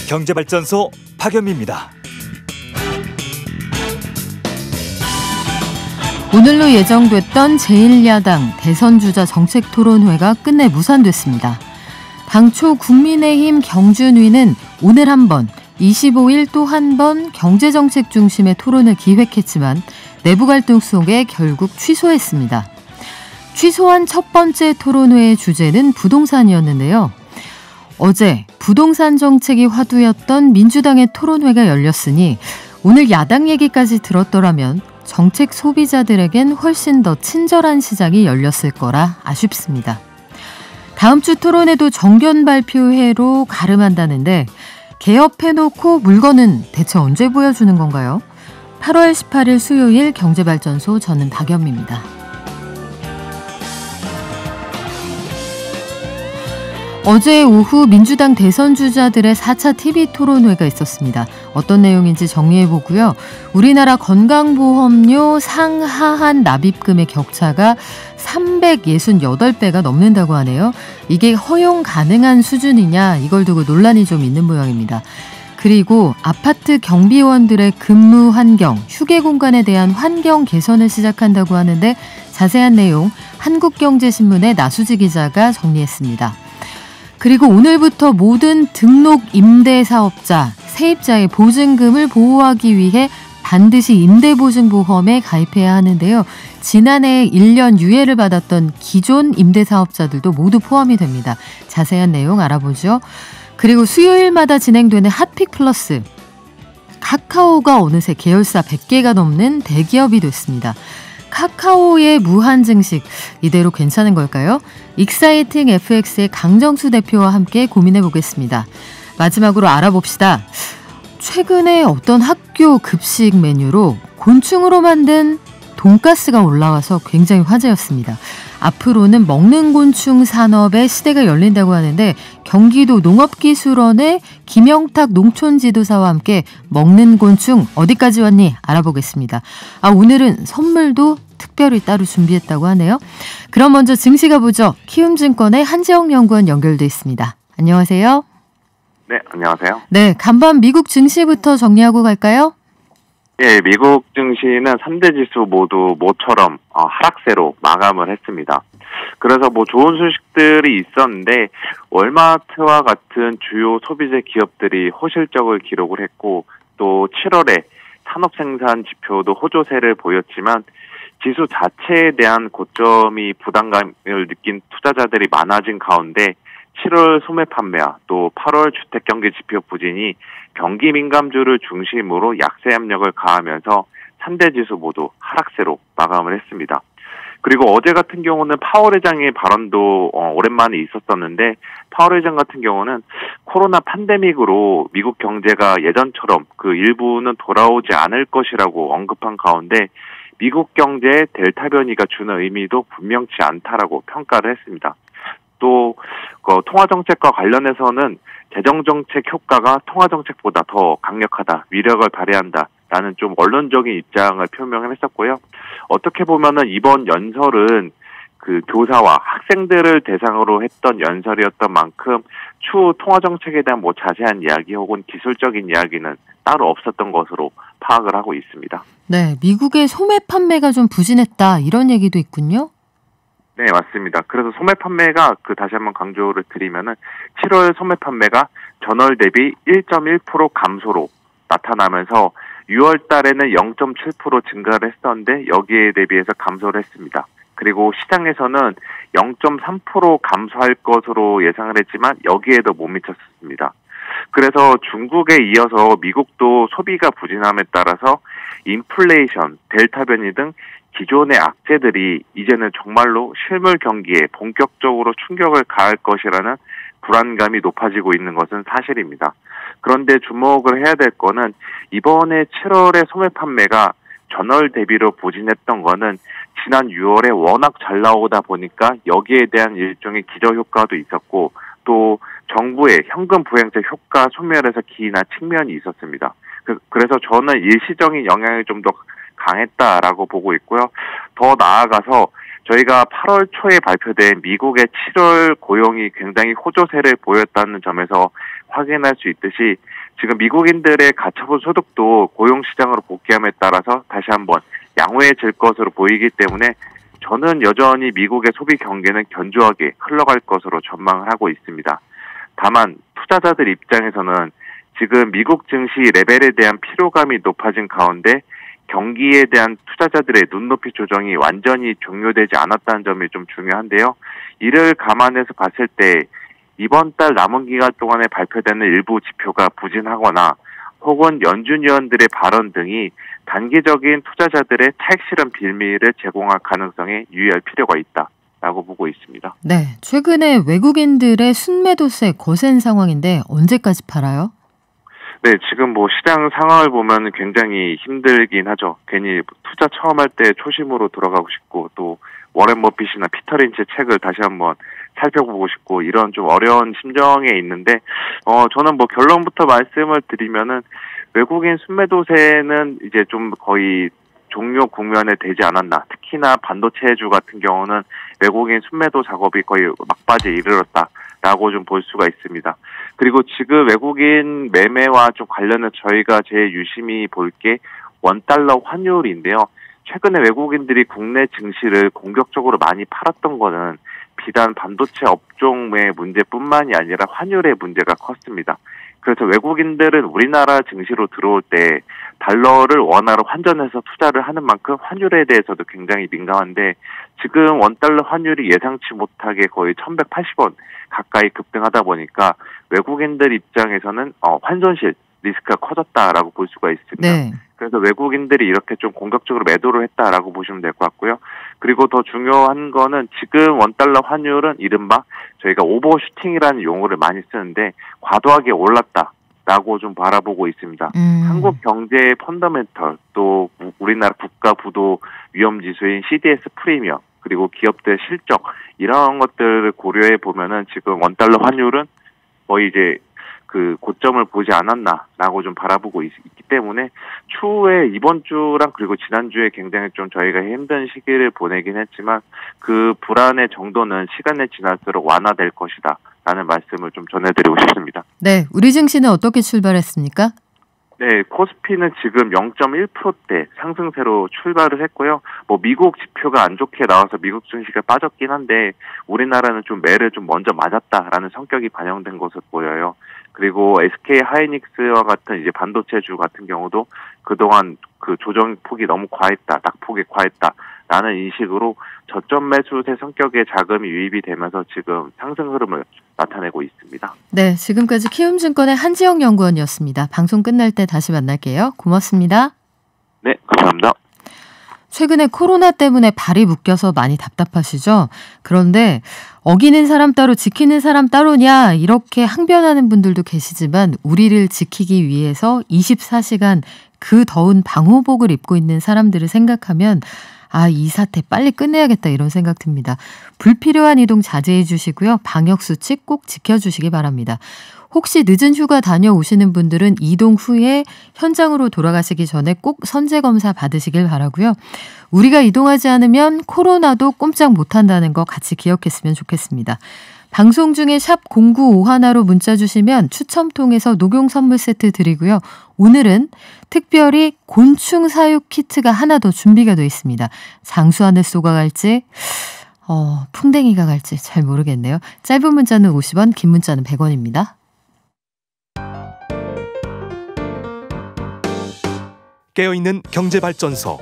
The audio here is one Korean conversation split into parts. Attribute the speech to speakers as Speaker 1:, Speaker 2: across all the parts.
Speaker 1: 경제발전소 박연미입니다.
Speaker 2: 오늘로 예정됐던 제1야당 대선주자 정책토론회가 끝내 무산됐습니다. 당초 국민의힘 경준위는 오늘 한 번, 25일 또 한 번 경제정책 중심의 토론을 기획했지만 내부 갈등 속에 결국 취소했습니다. 취소한 첫 번째 토론회의 주제는 부동산이었는데요. 어제 부동산 정책이 화두였던 민주당의 토론회가 열렸으니 오늘 야당 얘기까지 들었더라면 정책 소비자들에겐 훨씬 더 친절한 시장이 열렸을 거라 아쉽습니다. 다음 주 토론회도 정견 발표회로 가름한다는데 개업해놓고 물건은 대체 언제 보여주는 건가요? 8월 18일 수요일 경제발전소, 저는 박연미입니다. 어제 오후 민주당 대선 주자들의 4차 TV 토론회가 있었습니다. 어떤 내용인지 정리해보고요. 우리나라 건강보험료 상하한 납입금의 격차가 368배가 넘는다고 하네요. 이게 허용 가능한 수준이냐, 이걸 두고 논란이 좀 있는 모양입니다. 그리고 아파트 경비원들의 근무 환경, 휴게 공간에 대한 환경 개선을 시작한다고 하는데 자세한 내용 한국경제신문의 나수지 기자가 정리했습니다. 그리고 오늘부터 모든 등록 임대사업자, 세입자의 보증금을 보호하기 위해 반드시 임대보증보험에 가입해야 하는데요. 지난해 1년 유예를 받았던 기존 임대사업자들도 모두 포함이 됩니다. 자세한 내용 알아보죠. 그리고 수요일마다 진행되는 핫픽 플러스. 카카오가 어느새 계열사 100개가 넘는 대기업이 됐습니다. 카카오의 무한 증식, 이대로 괜찮은 걸까요? 익사이팅 FX의 강정수 대표와 함께 고민해 보겠습니다. 마지막으로 알아봅시다. 최근에 어떤 학교 급식 메뉴로 곤충으로 만든 돈가스가 올라와서 굉장히 화제였습니다. 앞으로는 먹는 곤충 산업의 시대가 열린다고 하는데 경기도 농업기술원의 김영탁 농촌지도사와 함께 먹는 곤충 어디까지 왔니 알아보겠습니다. 오늘은 선물도 특별히 따로 준비했다고 하네요. 그럼 먼저 증시 가보죠. 키움증권의 한재영 연구원 연결돼 있습니다. 안녕하세요.
Speaker 3: 네, 안녕하세요.
Speaker 2: 네, 간밤 미국 증시부터 정리하고 갈까요?
Speaker 3: 예, 미국 증시는 3대 지수 모두 모처럼 하락세로 마감을 했습니다. 그래서 좋은 소식들이 있었는데 월마트와 같은 주요 소비재 기업들이 호실적을 기록을 했고 또 7월에 산업생산 지표도 호조세를 보였지만 지수 자체에 대한 고점이 부담감을 느낀 투자자들이 많아진 가운데 7월 소매 판매와 또 8월 주택경기 지표 부진이 경기 민감주를 중심으로 약세 압력을 가하면서 3대 지수 모두 하락세로 마감을 했습니다. 그리고 어제 같은 경우는 파월 의장의 발언도 오랜만에 있었었는데 파월 의장 같은 경우는 코로나 팬데믹으로 미국 경제가 예전처럼 그 일부는 돌아오지 않을 것이라고 언급한 가운데 미국 경제에 델타 변이가 주는 의미도 분명치 않다라고 평가를 했습니다. 또 통화정책과 관련해서는 재정정책 효과가 통화정책보다 더 강력하다, 위력을 발휘한다라는 좀 언론적인 입장을 표명을 했었고요. 어떻게 보면은 이번 연설은 그 교사와 학생들을 대상으로 했던 연설이었던 만큼 추후 통화정책에 대한 자세한 이야기 혹은 기술적인 이야기는 따로 없었던 것으로 파악을 하고 있습니다.
Speaker 2: 네, 미국의 소매 판매가 좀 부진했다, 이런 얘기도 있군요.
Speaker 3: 네, 맞습니다. 그래서 소매 판매가 다시 한번 강조를 드리면은 7월 소매 판매가 전월 대비 1.1% 감소로 나타나면서 6월 달에는 0.7% 증가를 했었는데 여기에 대비해서 감소를 했습니다. 그리고 시장에서는 0.3% 감소할 것으로 예상을 했지만 여기에도 못 미쳤습니다. 그래서 중국에 이어서 미국도 소비가 부진함에 따라서 인플레이션, 델타 변이 등 기존의 악재들이 이제는 정말로 실물 경기에 본격적으로 충격을 가할 것이라는 불안감이 높아지고 있는 것은 사실입니다. 그런데 주목을 해야 될 거는 이번에 7월에 소매 판매가 전월 대비로 부진했던 거는 지난 6월에 워낙 잘 나오다 보니까 여기에 대한 일종의 기저효과도 있었고 또 정부의 현금 부양책 효과 소멸에서 기인한 측면이 있었습니다. 그래서 저는 일시적인 영향이 좀 더 강했다라고 보고 있고요. 더 나아가서 저희가 8월 초에 발표된 미국의 7월 고용이 굉장히 호조세를 보였다는 점에서 확인할 수 있듯이 지금 미국인들의 가처분 소득도 고용시장으로 복귀함에 따라서 다시 한번 양호해질 것으로 보이기 때문에 저는 여전히 미국의 소비 경기는 견조하게 흘러갈 것으로 전망을 하고 있습니다. 다만 투자자들 입장에서는 지금 미국 증시 레벨에 대한 피로감이 높아진 가운데 경기에 대한 투자자들의 눈높이 조정이 완전히 종료되지 않았다는 점이 좀 중요한데요. 이를 감안해서 봤을 때 이번 달 남은 기간 동안에 발표되는 일부 지표가 부진하거나 혹은 연준 위원들의 발언 등이 단기적인 투자자들의 차익 실현 빌미를 제공할 가능성에 유의할 필요가 있다라고 보고 있습니다.
Speaker 2: 네, 최근에 외국인들의 순매도세 거센 상황인데 언제까지 팔아요?
Speaker 3: 네, 지금 시장 상황을 보면 굉장히 힘들긴 하죠. 괜히 투자 처음 할 때 초심으로 돌아가고 싶고 또 워렌 버핏이나 피터 린치 책을 다시 한번 살펴보고 싶고 이런 좀 어려운 심정에 있는데 저는 결론부터 말씀을 드리면은 외국인 순매도세는 이제 좀 거의 종료 국면에 되지 않았나. 특히나 반도체주 같은 경우는 외국인 순매도 작업이 거의 막바지에 이르렀다라고 좀 볼 수가 있습니다. 그리고 지금 외국인 매매와 좀 관련해서 저희가 제일 유심히 볼 게 원달러 환율인데요. 최근에 외국인들이 국내 증시를 공격적으로 많이 팔았던 거는 비단 반도체 업종의 문제뿐만이 아니라 환율의 문제가 컸습니다. 그래서 외국인들은 우리나라 증시로 들어올 때 달러를 원화로 환전해서 투자를 하는 만큼 환율에 대해서도 굉장히 민감한데 지금 원달러 환율이 예상치 못하게 거의 1180원 가까이 급등하다 보니까 외국인들 입장에서는 환손실 리스크가 커졌다라고 볼 수가 있습니다.
Speaker 2: 네.
Speaker 3: 그래서 외국인들이 이렇게 좀 공격적으로 매도를 했다라고 보시면 될 것 같고요. 그리고 더 중요한 거는 지금 원달러 환율은 이른바 저희가 오버슈팅이라는 용어를 많이 쓰는데 과도하게 올랐다라고 좀 바라보고 있습니다. 한국 경제의 펀더멘털 또 우리나라 국가 부도 위험 지수인 CDS 프리미엄 그리고 기업들의 실적 이런 것들을 고려해 보면은 지금 원달러 환율은 거의 이제 그 고점을 보지 않았나라고 좀 바라보고 있기 때문에 추후에 이번 주랑 그리고 지난주에 굉장히 좀 저희가 힘든 시기를 보내긴 했지만 그 불안의 정도는 시간이 지날수록 완화될 것이다 라는 말씀을 좀 전해드리고 싶습니다.
Speaker 2: 네, 우리 증시는 어떻게 출발했습니까?
Speaker 3: 네, 코스피는 지금 0.1%대 상승세로 출발을 했고요. 미국 지표가 안 좋게 나와서 미국 증시가 빠졌긴 한데 우리나라는 좀 매를 좀 먼저 맞았다라는 성격이 반영된 것으로 보여요. 그리고 SK 하이닉스와 같은 이제 반도체주 같은 경우도 그동안 그 조정 폭이 너무 과했다, 낙폭이 과했다라는 인식으로 저점 매수세 성격의 자금이 유입이 되면서 지금 상승 흐름을 나타내고 있습니다.
Speaker 2: 네, 지금까지 키움증권의 한지영 연구원이었습니다. 방송 끝날 때 다시 만날게요. 고맙습니다.
Speaker 3: 네, 감사합니다.
Speaker 2: 최근에 코로나 때문에 발이 묶여서 많이 답답하시죠? 그런데 어기는 사람 따로 지키는 사람 따로냐 이렇게 항변하는 분들도 계시지만 우리를 지키기 위해서 24시간 그 더운 방호복을 입고 있는 사람들을 생각하면 이 사태 빨리 끝내야겠다 이런 생각 듭니다. 불필요한 이동 자제해 주시고요. 방역수칙 꼭 지켜주시기 바랍니다. 혹시 늦은 휴가 다녀오시는 분들은 이동 후에 현장으로 돌아가시기 전에 꼭 선제검사 받으시길 바라고요. 우리가 이동하지 않으면 코로나도 꼼짝 못한다는 거 같이 기억했으면 좋겠습니다. 방송 중에 샵 0951로 문자 주시면 추첨 통해서 녹용 선물 세트 드리고요. 오늘은 특별히 곤충 사육 키트가 하나 더 준비가 되어 있습니다. 장수하늘 쏘가 갈지 풍뎅이가 갈지 잘 모르겠네요. 짧은 문자는 50원, 긴 문자는 100원입니다.
Speaker 1: 깨어있는 경제발전소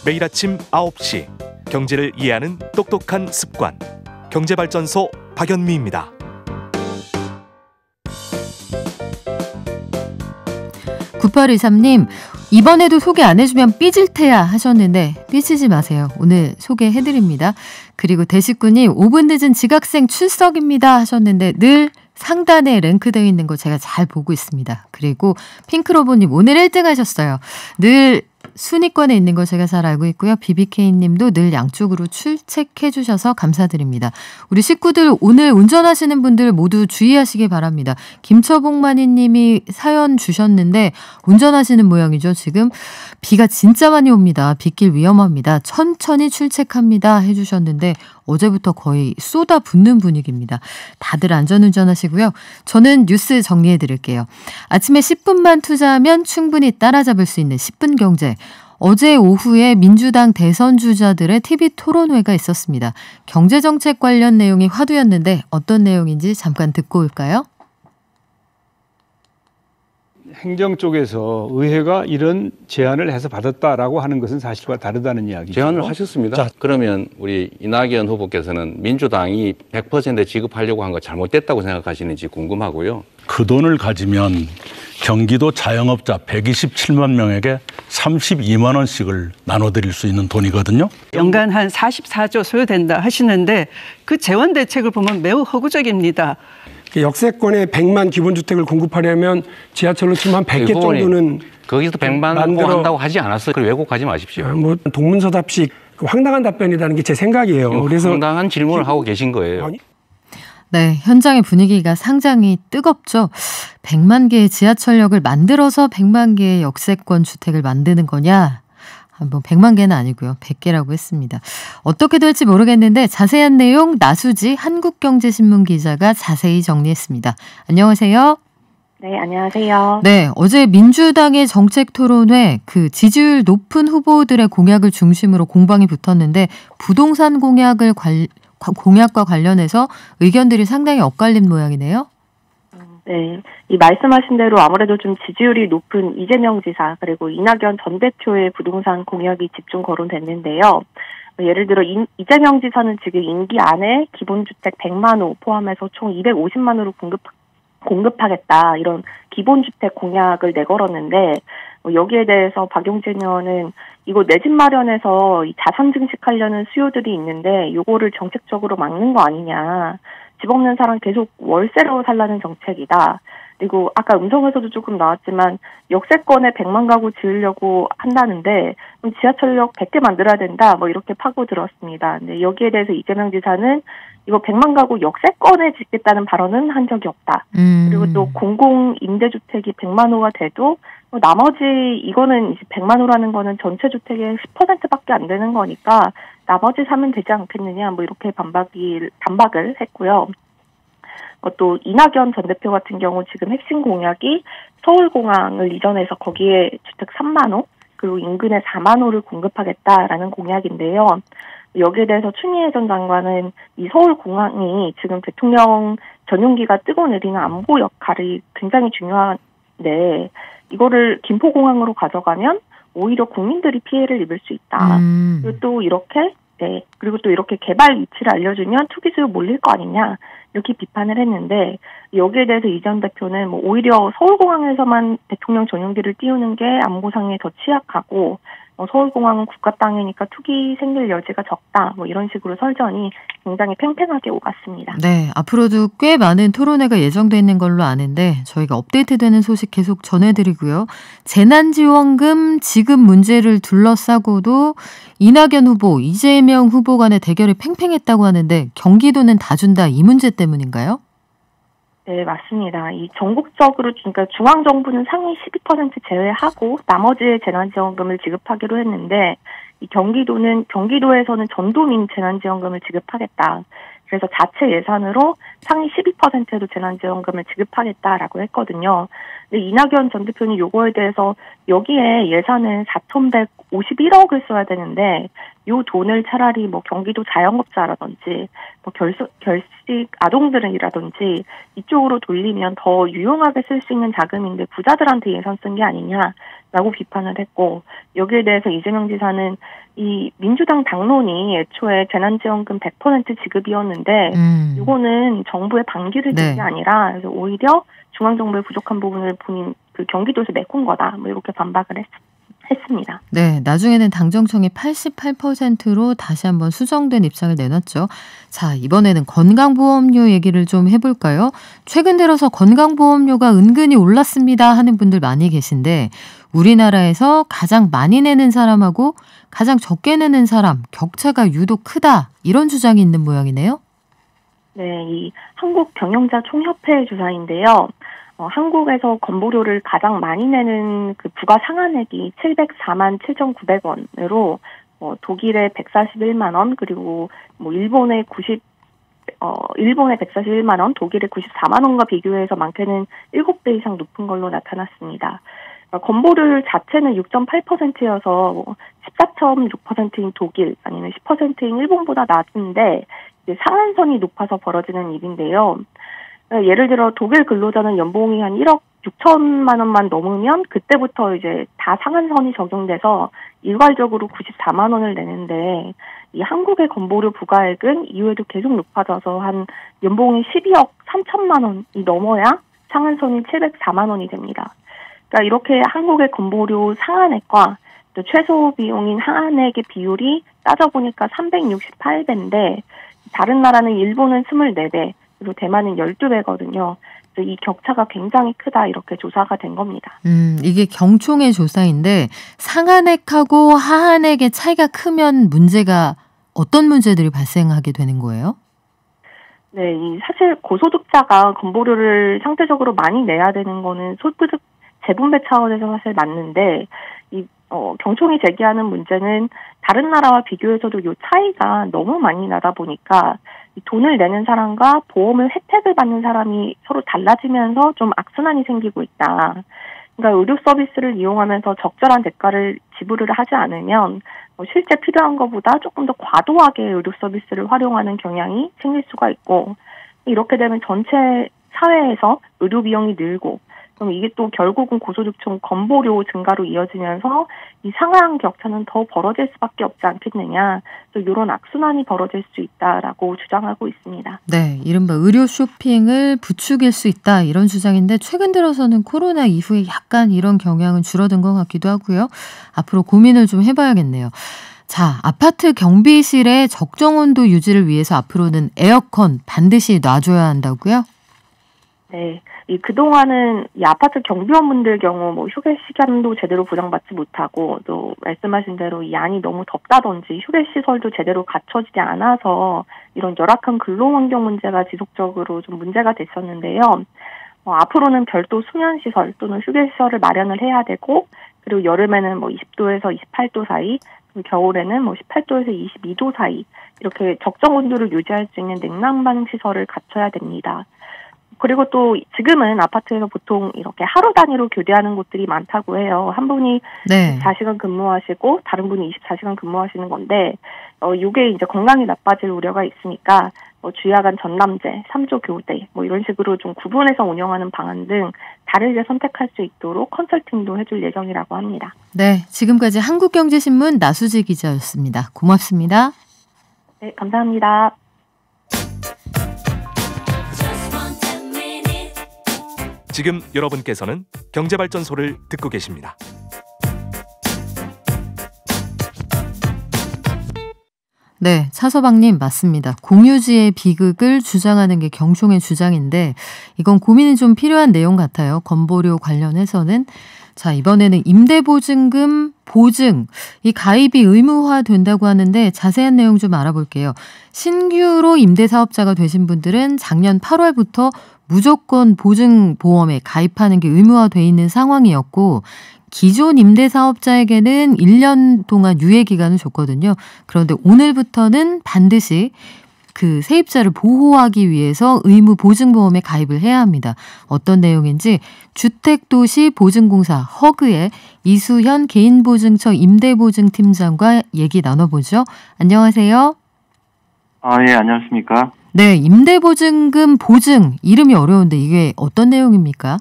Speaker 1: 매일 아침 9시 경제를 이해하는 똑똑한 습관 경제발전소 박연미입니다.
Speaker 2: (9823님) 이번에도 소개 안 해주면 삐질 테야 하셨는데 삐지지 마세요. 오늘 소개해드립니다. 그리고 대식구님 5분 늦은 지각생 출석입니다 하셨는데 늘 상단에 랭크되어 있는 거 제가 잘 보고 있습니다. 그리고 핑크로보님 오늘 1등 하셨어요. 늘 순위권에 있는 거 제가 잘 알고 있고요. BBK님도 늘 양쪽으로 출첵해 주셔서 감사드립니다. 우리 식구들 오늘 운전하시는 분들 모두 주의하시기 바랍니다. 김처복만이님이 사연 주셨는데 운전하시는 모양이죠. 지금 비가 진짜 많이 옵니다. 빗길 위험합니다. 천천히 출첵합니다 해주셨는데 어제부터 거의 쏟아붓는 분위기입니다. 다들 안전운전 하시고요. 저는 뉴스 정리해 드릴게요. 아침에 10분만 투자하면 충분히 따라잡을 수 있는 10분 경제. 어제 오후에 민주당 대선 주자들의 TV 토론회가 있었습니다. 경제정책 관련 내용이 화두였는데 어떤 내용인지 잠깐 듣고 올까요?
Speaker 4: 행정 쪽에서 의회가 이런 제안을 해서 받았다라고 하는 것은 사실과 다르다는 이야기죠.
Speaker 5: 제안을 하셨습니다. 자, 그러면 우리 이낙연 후보께서는 민주당이 100% 지급하려고 한 거 잘못됐다고 생각하시는지 궁금하고요.
Speaker 6: 그 돈을 가지면 경기도 자영업자 127만 명에게 32만 원씩을 나눠드릴 수 있는 돈이거든요.
Speaker 7: 연간 한 44조 소요된다 하시는데 그 재원 대책을 보면 매우 허구적입니다.
Speaker 8: 역세권에 100만 기본주택을 공급하려면 지하철로 치면 한 100개 정도는
Speaker 5: 거기서 100만 한다고 하지 않았어요. 그걸 왜곡하지 마십시오.
Speaker 8: 뭐 동문서답식 황당한 답변이라는 게 제 생각이에요. 그래서
Speaker 5: 황당한 질문을 하고 계신 거예요.
Speaker 2: 네, 현장의 분위기가 상당히 뜨겁죠. 100만 개의 지하철역을 만들어서 100만 개의 역세권 주택을 만드는 거냐? 뭐 100만 개는 아니고요. 100개라고 했습니다. 어떻게 될지 모르겠는데 자세한 내용 나수지 한국경제신문 기자가 자세히 정리했습니다. 안녕하세요.
Speaker 9: 네, 안녕하세요.
Speaker 2: 네, 어제 민주당의 정책 토론회 그 지지율 높은 후보들의 공약을 중심으로 공방이 붙었는데 부동산 공약과 관련해서 의견들이 상당히 엇갈린 모양이네요.
Speaker 9: 네, 이 말씀하신 대로 아무래도 좀 지지율이 높은 이재명 지사 그리고 이낙연 전 대표의 부동산 공약이 집중 거론됐는데요. 예를 들어 이재명 지사는 지금 임기 안에 기본주택 100만 호 포함해서 총 250만 호를 공급하겠다 이런 기본주택 공약을 내걸었는데 여기에 대해서 박용진 의원은 이거 내 집 마련해서 자산 증식하려는 수요들이 있는데 요거를 정책적으로 막는 거 아니냐. 집 없는 사람 계속 월세로 살라는 정책이다. 그리고 아까 음성에서도 조금 나왔지만 역세권에 100만 가구 지으려고 한다는데 지하철역 100개 만들어야 된다. 뭐 이렇게 파고들었습니다. 근데 여기에 대해서 이재명 지사는 이거 100만 가구 역세권에 짓겠다는 발언은 한 적이 없다. 그리고 또 공공임대주택이 100만 호가 돼도 나머지 이거는 이제 100만 호라는 거는 전체 주택의 10%밖에 안 되는 거니까 나머지 사면 되지 않겠느냐 뭐 이렇게 반박을 했고요. 또 이낙연 전 대표 같은 경우 지금 핵심 공약이 서울공항을 이전해서 거기에 주택 3만 호 그리고 인근에 4만 호를 공급하겠다라는 공약인데요. 여기에 대해서 추미애 전 장관은 이 서울공항이 지금 대통령 전용기가 뜨고 내리는 안보 역할이 굉장히 중요한데 이거를 김포공항으로 가져가면 오히려 국민들이 피해를 입을 수 있다. 그리고 또 이렇게 개발 위치를 알려주면 투기 수요 몰릴 거 아니냐 이렇게 비판을 했는데 여기에 대해서 이 전 대표는 뭐 오히려 서울공항에서만 대통령 전용기를 띄우는 게 안보상에 더 취약하고 서울공항은 국가 땅이니까 투기 생길 여지가 적다. 뭐 이런 식으로 설전이 굉장히 팽팽하게 오갔습니다.
Speaker 2: 네, 앞으로도 꽤 많은 토론회가 예정돼 있는 걸로 아는데 저희가 업데이트되는 소식 계속 전해드리고요. 재난지원금 지급 문제를 둘러싸고도 이낙연 후보, 이재명 후보 간의 대결이 팽팽했다고 하는데 경기도는 다 준다 이 문제 때문인가요?
Speaker 9: 네, 맞습니다. 이 전국적으로, 그러니까 중앙정부는 상위 12% 제외하고 나머지의 재난지원금을 지급하기로 했는데, 이 경기도에서는 전도민 재난지원금을 지급하겠다. 그래서 자체 예산으로 상위 12%도 재난지원금을 지급하겠다라고 했거든요. 근데 이낙연 전 대표는 요거에 대해서 여기에 예산은 4,151억을 써야 되는데 요 돈을 차라리 뭐 경기도 자영업자라든지 뭐 결식 아동들이라든지 이쪽으로 돌리면 더 유용하게 쓸 수 있는 자금인데 부자들한테 예산 쓴 게 아니냐라고 비판을 했고 여기에 대해서 이재명 지사는 이 민주당 당론이 애초에 재난지원금 100% 지급이었는데 이거는 정부의 방기를 든 게 아니라 그래서 오히려 중앙정부의 부족한 부분을 본인 그 경기도에서 메꾼 거다. 뭐 이렇게 반박을 했습니다.
Speaker 2: 네, 나중에는 당정청이 88%로 다시 한번 수정된 입장을 내놨죠. 자, 이번에는 건강보험료 얘기를 좀 해볼까요? 최근 들어서 건강보험료가 은근히 올랐습니다 하는 분들 많이 계신데 우리나라에서 가장 많이 내는 사람하고 가장 적게 내는 사람 격차가 유독 크다 이런 주장이 있는 모양이네요.
Speaker 9: 네, 이 한국경영자총협회 조사인데요. 한국에서 건보료를 가장 많이 내는 그 부가 상한액이 704만 7,900원으로 독일의 141만 원, 그리고 일본의 141만 원, 독일의 94만 원과 비교해서 많게는 7배 이상 높은 걸로 나타났습니다. 건보료율 자체는 6.8%여서 14.6%인 독일 아니면 10%인 일본보다 낮은데 이제 상한선이 높아서 벌어지는 일인데요. 예를 들어 독일 근로자는 연봉이 한 1억 6천만 원만 넘으면 그때부터 이제 다 상한선이 적용돼서 일괄적으로 94만 원을 내는데 이 한국의 건보료 부과액은 이후에도 계속 높아져서 한 연봉이 12억 3천만 원이 넘어야 상한선이 704만 원이 됩니다. 그러니까 이렇게 한국의 건보료 상한액과 또 최소 비용인 하한액의 비율이 따져보니까 368배인데 다른 나라는 일본은 24배, 그리고 대만은 12배거든요. 이 격차가 굉장히 크다 이렇게 조사가 된 겁니다.
Speaker 2: 이게 경총의 조사인데 상한액하고 하한액의 차이가 크면 문제가 어떤 문제들이 발생하게 되는 거예요?
Speaker 9: 네, 사실 고소득자가 건보료를 상대적으로 많이 내야 되는 거는 소득 재분배 차원에서 사실 맞는데 경총이 제기하는 문제는 다른 나라와 비교해서도 이 차이가 너무 많이 나다 보니까 돈을 내는 사람과 보험을 혜택을 받는 사람이 서로 달라지면서 좀 악순환이 생기고 있다. 그러니까 의료 서비스를 이용하면서 적절한 대가를 지불을 하지 않으면 실제 필요한 것보다 조금 더 과도하게 의료 서비스를 활용하는 경향이 생길 수가 있고 이렇게 되면 전체 사회에서 의료 비용이 늘고 그럼 이게 또 결국은 고소득총 건보료 증가로 이어지면서 이 상한 격차는 더 벌어질 수밖에 없지 않겠느냐. 또 이런 악순환이 벌어질 수 있다라고 주장하고 있습니다.
Speaker 2: 네, 이른바 의료 쇼핑을 부추길 수 있다 이런 주장인데 최근 들어서는 코로나 이후에 약간 이런 경향은 줄어든 것 같기도 하고요. 앞으로 고민을 좀 해봐야겠네요. 자, 아파트 경비실의 적정 온도 유지를 위해서 앞으로는 에어컨 반드시 놔줘야 한다고요?
Speaker 9: 네. 그동안은 이 아파트 경비원분들 경우 휴게 시간도 제대로 보장받지 못하고 또 말씀하신 대로 이 안이 너무 덥다든지 휴게 시설도 제대로 갖춰지지 않아서 이런 열악한 근로 환경 문제가 지속적으로 좀 문제가 됐었는데요. 앞으로는 별도 수면 시설 또는 휴게 시설을 마련을 해야 되고 그리고 여름에는 20도에서 28도 사이 그리고 겨울에는 18도에서 22도 사이 이렇게 적정 온도를 유지할 수 있는 냉난방 시설을 갖춰야 됩니다. 그리고 또 지금은 아파트에서 보통 이렇게 하루 단위로 교대하는 곳들이 많다고 해요. 한 분이 24시간 근무하시고 다른 분이 24시간 근무하시는 건데 이게 이제 건강이 나빠질 우려가 있으니까 주야간 전람제, 3조 교대 이런 식으로 좀 구분해서 운영하는 방안 등 다르게 선택할 수 있도록 컨설팅도 해줄 예정이라고 합니다.
Speaker 2: 네, 지금까지 한국경제신문 나수지 기자였습니다. 고맙습니다.
Speaker 9: 네, 감사합니다.
Speaker 1: 지금 여러분께서는 경제발전소를 듣고 계십니다.
Speaker 2: 네, 차서방님 맞습니다. 공유지의 비극을 주장하는 게 경총의 주장인데 이건 고민이 좀 필요한 내용 같아요. 건보료 관련해서는. 자, 이번에는 임대보증금 보증, 이 가입이 의무화된다고 하는데 자세한 내용 좀 알아볼게요. 신규로 임대사업자가 되신 분들은 작년 8월부터 무조건 보증보험에 가입하는 게 의무화돼 있는 상황이었고 기존 임대사업자에게는 1년 동안 유예기간을 줬거든요. 그런데 오늘부터는 반드시 그 세입자를 보호하기 위해서 의무보증보험에 가입을 해야 합니다. 어떤 내용인지 주택도시보증공사 허그의 이수현 개인보증처 임대보증팀장과 얘기 나눠보죠. 안녕하세요.
Speaker 10: 예, 안녕하십니까.
Speaker 2: 네, 임대보증금 보증, 이름이 어려운데 이게 어떤 내용입니까?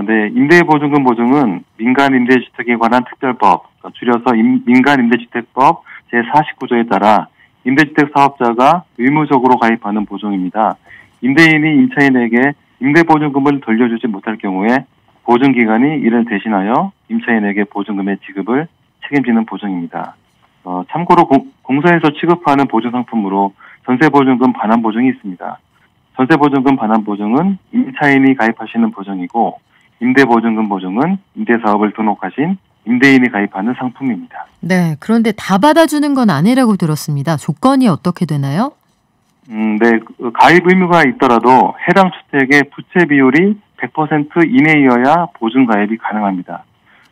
Speaker 10: 네, 임대보증금 보증은 민간임대주택에 관한 특별법, 줄여서 민간임대주택법 제49조에 따라 임대주택 사업자가 의무적으로 가입하는 보증입니다. 임대인이 임차인에게 임대보증금을 돌려주지 못할 경우에 보증기관이 이를 대신하여 임차인에게 보증금의 지급을 책임지는 보증입니다. 참고로 공사에서 취급하는 보증상품으로 전세보증금 반환보증이 있습니다. 전세보증금 반환보증은 임차인이 가입하시는 보증이고 임대보증금 보증은 임대사업을 등록하신 임대인이 가입하는 상품입니다.
Speaker 2: 네, 그런데 다 받아주는 건 아니라고 들었습니다. 조건이 어떻게 되나요?
Speaker 10: 네, 가입 의무가 있더라도 해당 주택의 부채 비율이 100% 이내여야 보증 가입이 가능합니다.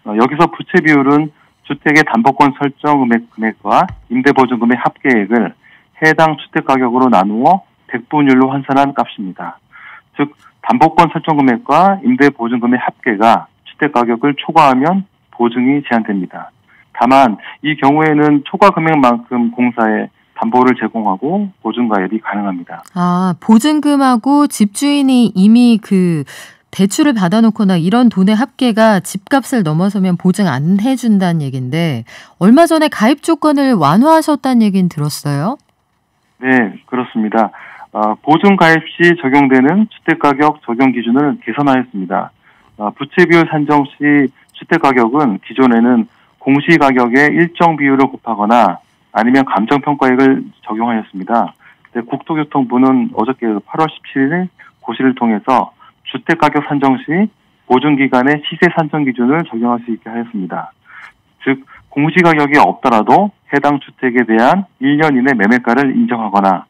Speaker 10: 여기서 부채 비율은 주택의 담보권 설정 금액과 임대보증금의 합계액을 해당 주택 가격으로 나누어 백분율로 환산한 값입니다. 즉, 담보권 설정 금액과 임대보증금의 합계가 주택 가격을 초과하면 보증이 제한됩니다. 다만 이 경우에는 초과 금액만큼 공사에 담보를 제공하고 보증 가입이 가능합니다.
Speaker 2: 아, 보증금하고 집주인이 이미 그 대출을 받아놓거나 이런 돈의 합계가 집값을 넘어서면 보증 안 해준다는 얘기인데 얼마 전에 가입 조건을 완화하셨다는 얘기는 들었어요?
Speaker 10: 네, 그렇습니다. 보증 가입 시 적용되는 주택가격 적용 기준을 개선하였습니다. 부채 비율 산정 시 주택가격은 기존에는 공시가격의 일정 비율을 곱하거나 아니면 감정평가액을 적용하였습니다. 국토교통부는 어저께 8월 17일 고시를 통해서 주택가격 산정 시 보증기간의 시세 산정 기준을 적용할 수 있게 하였습니다. 즉, 공시가격이 없더라도 해당 주택에 대한 1년 이내 매매가를 인정하거나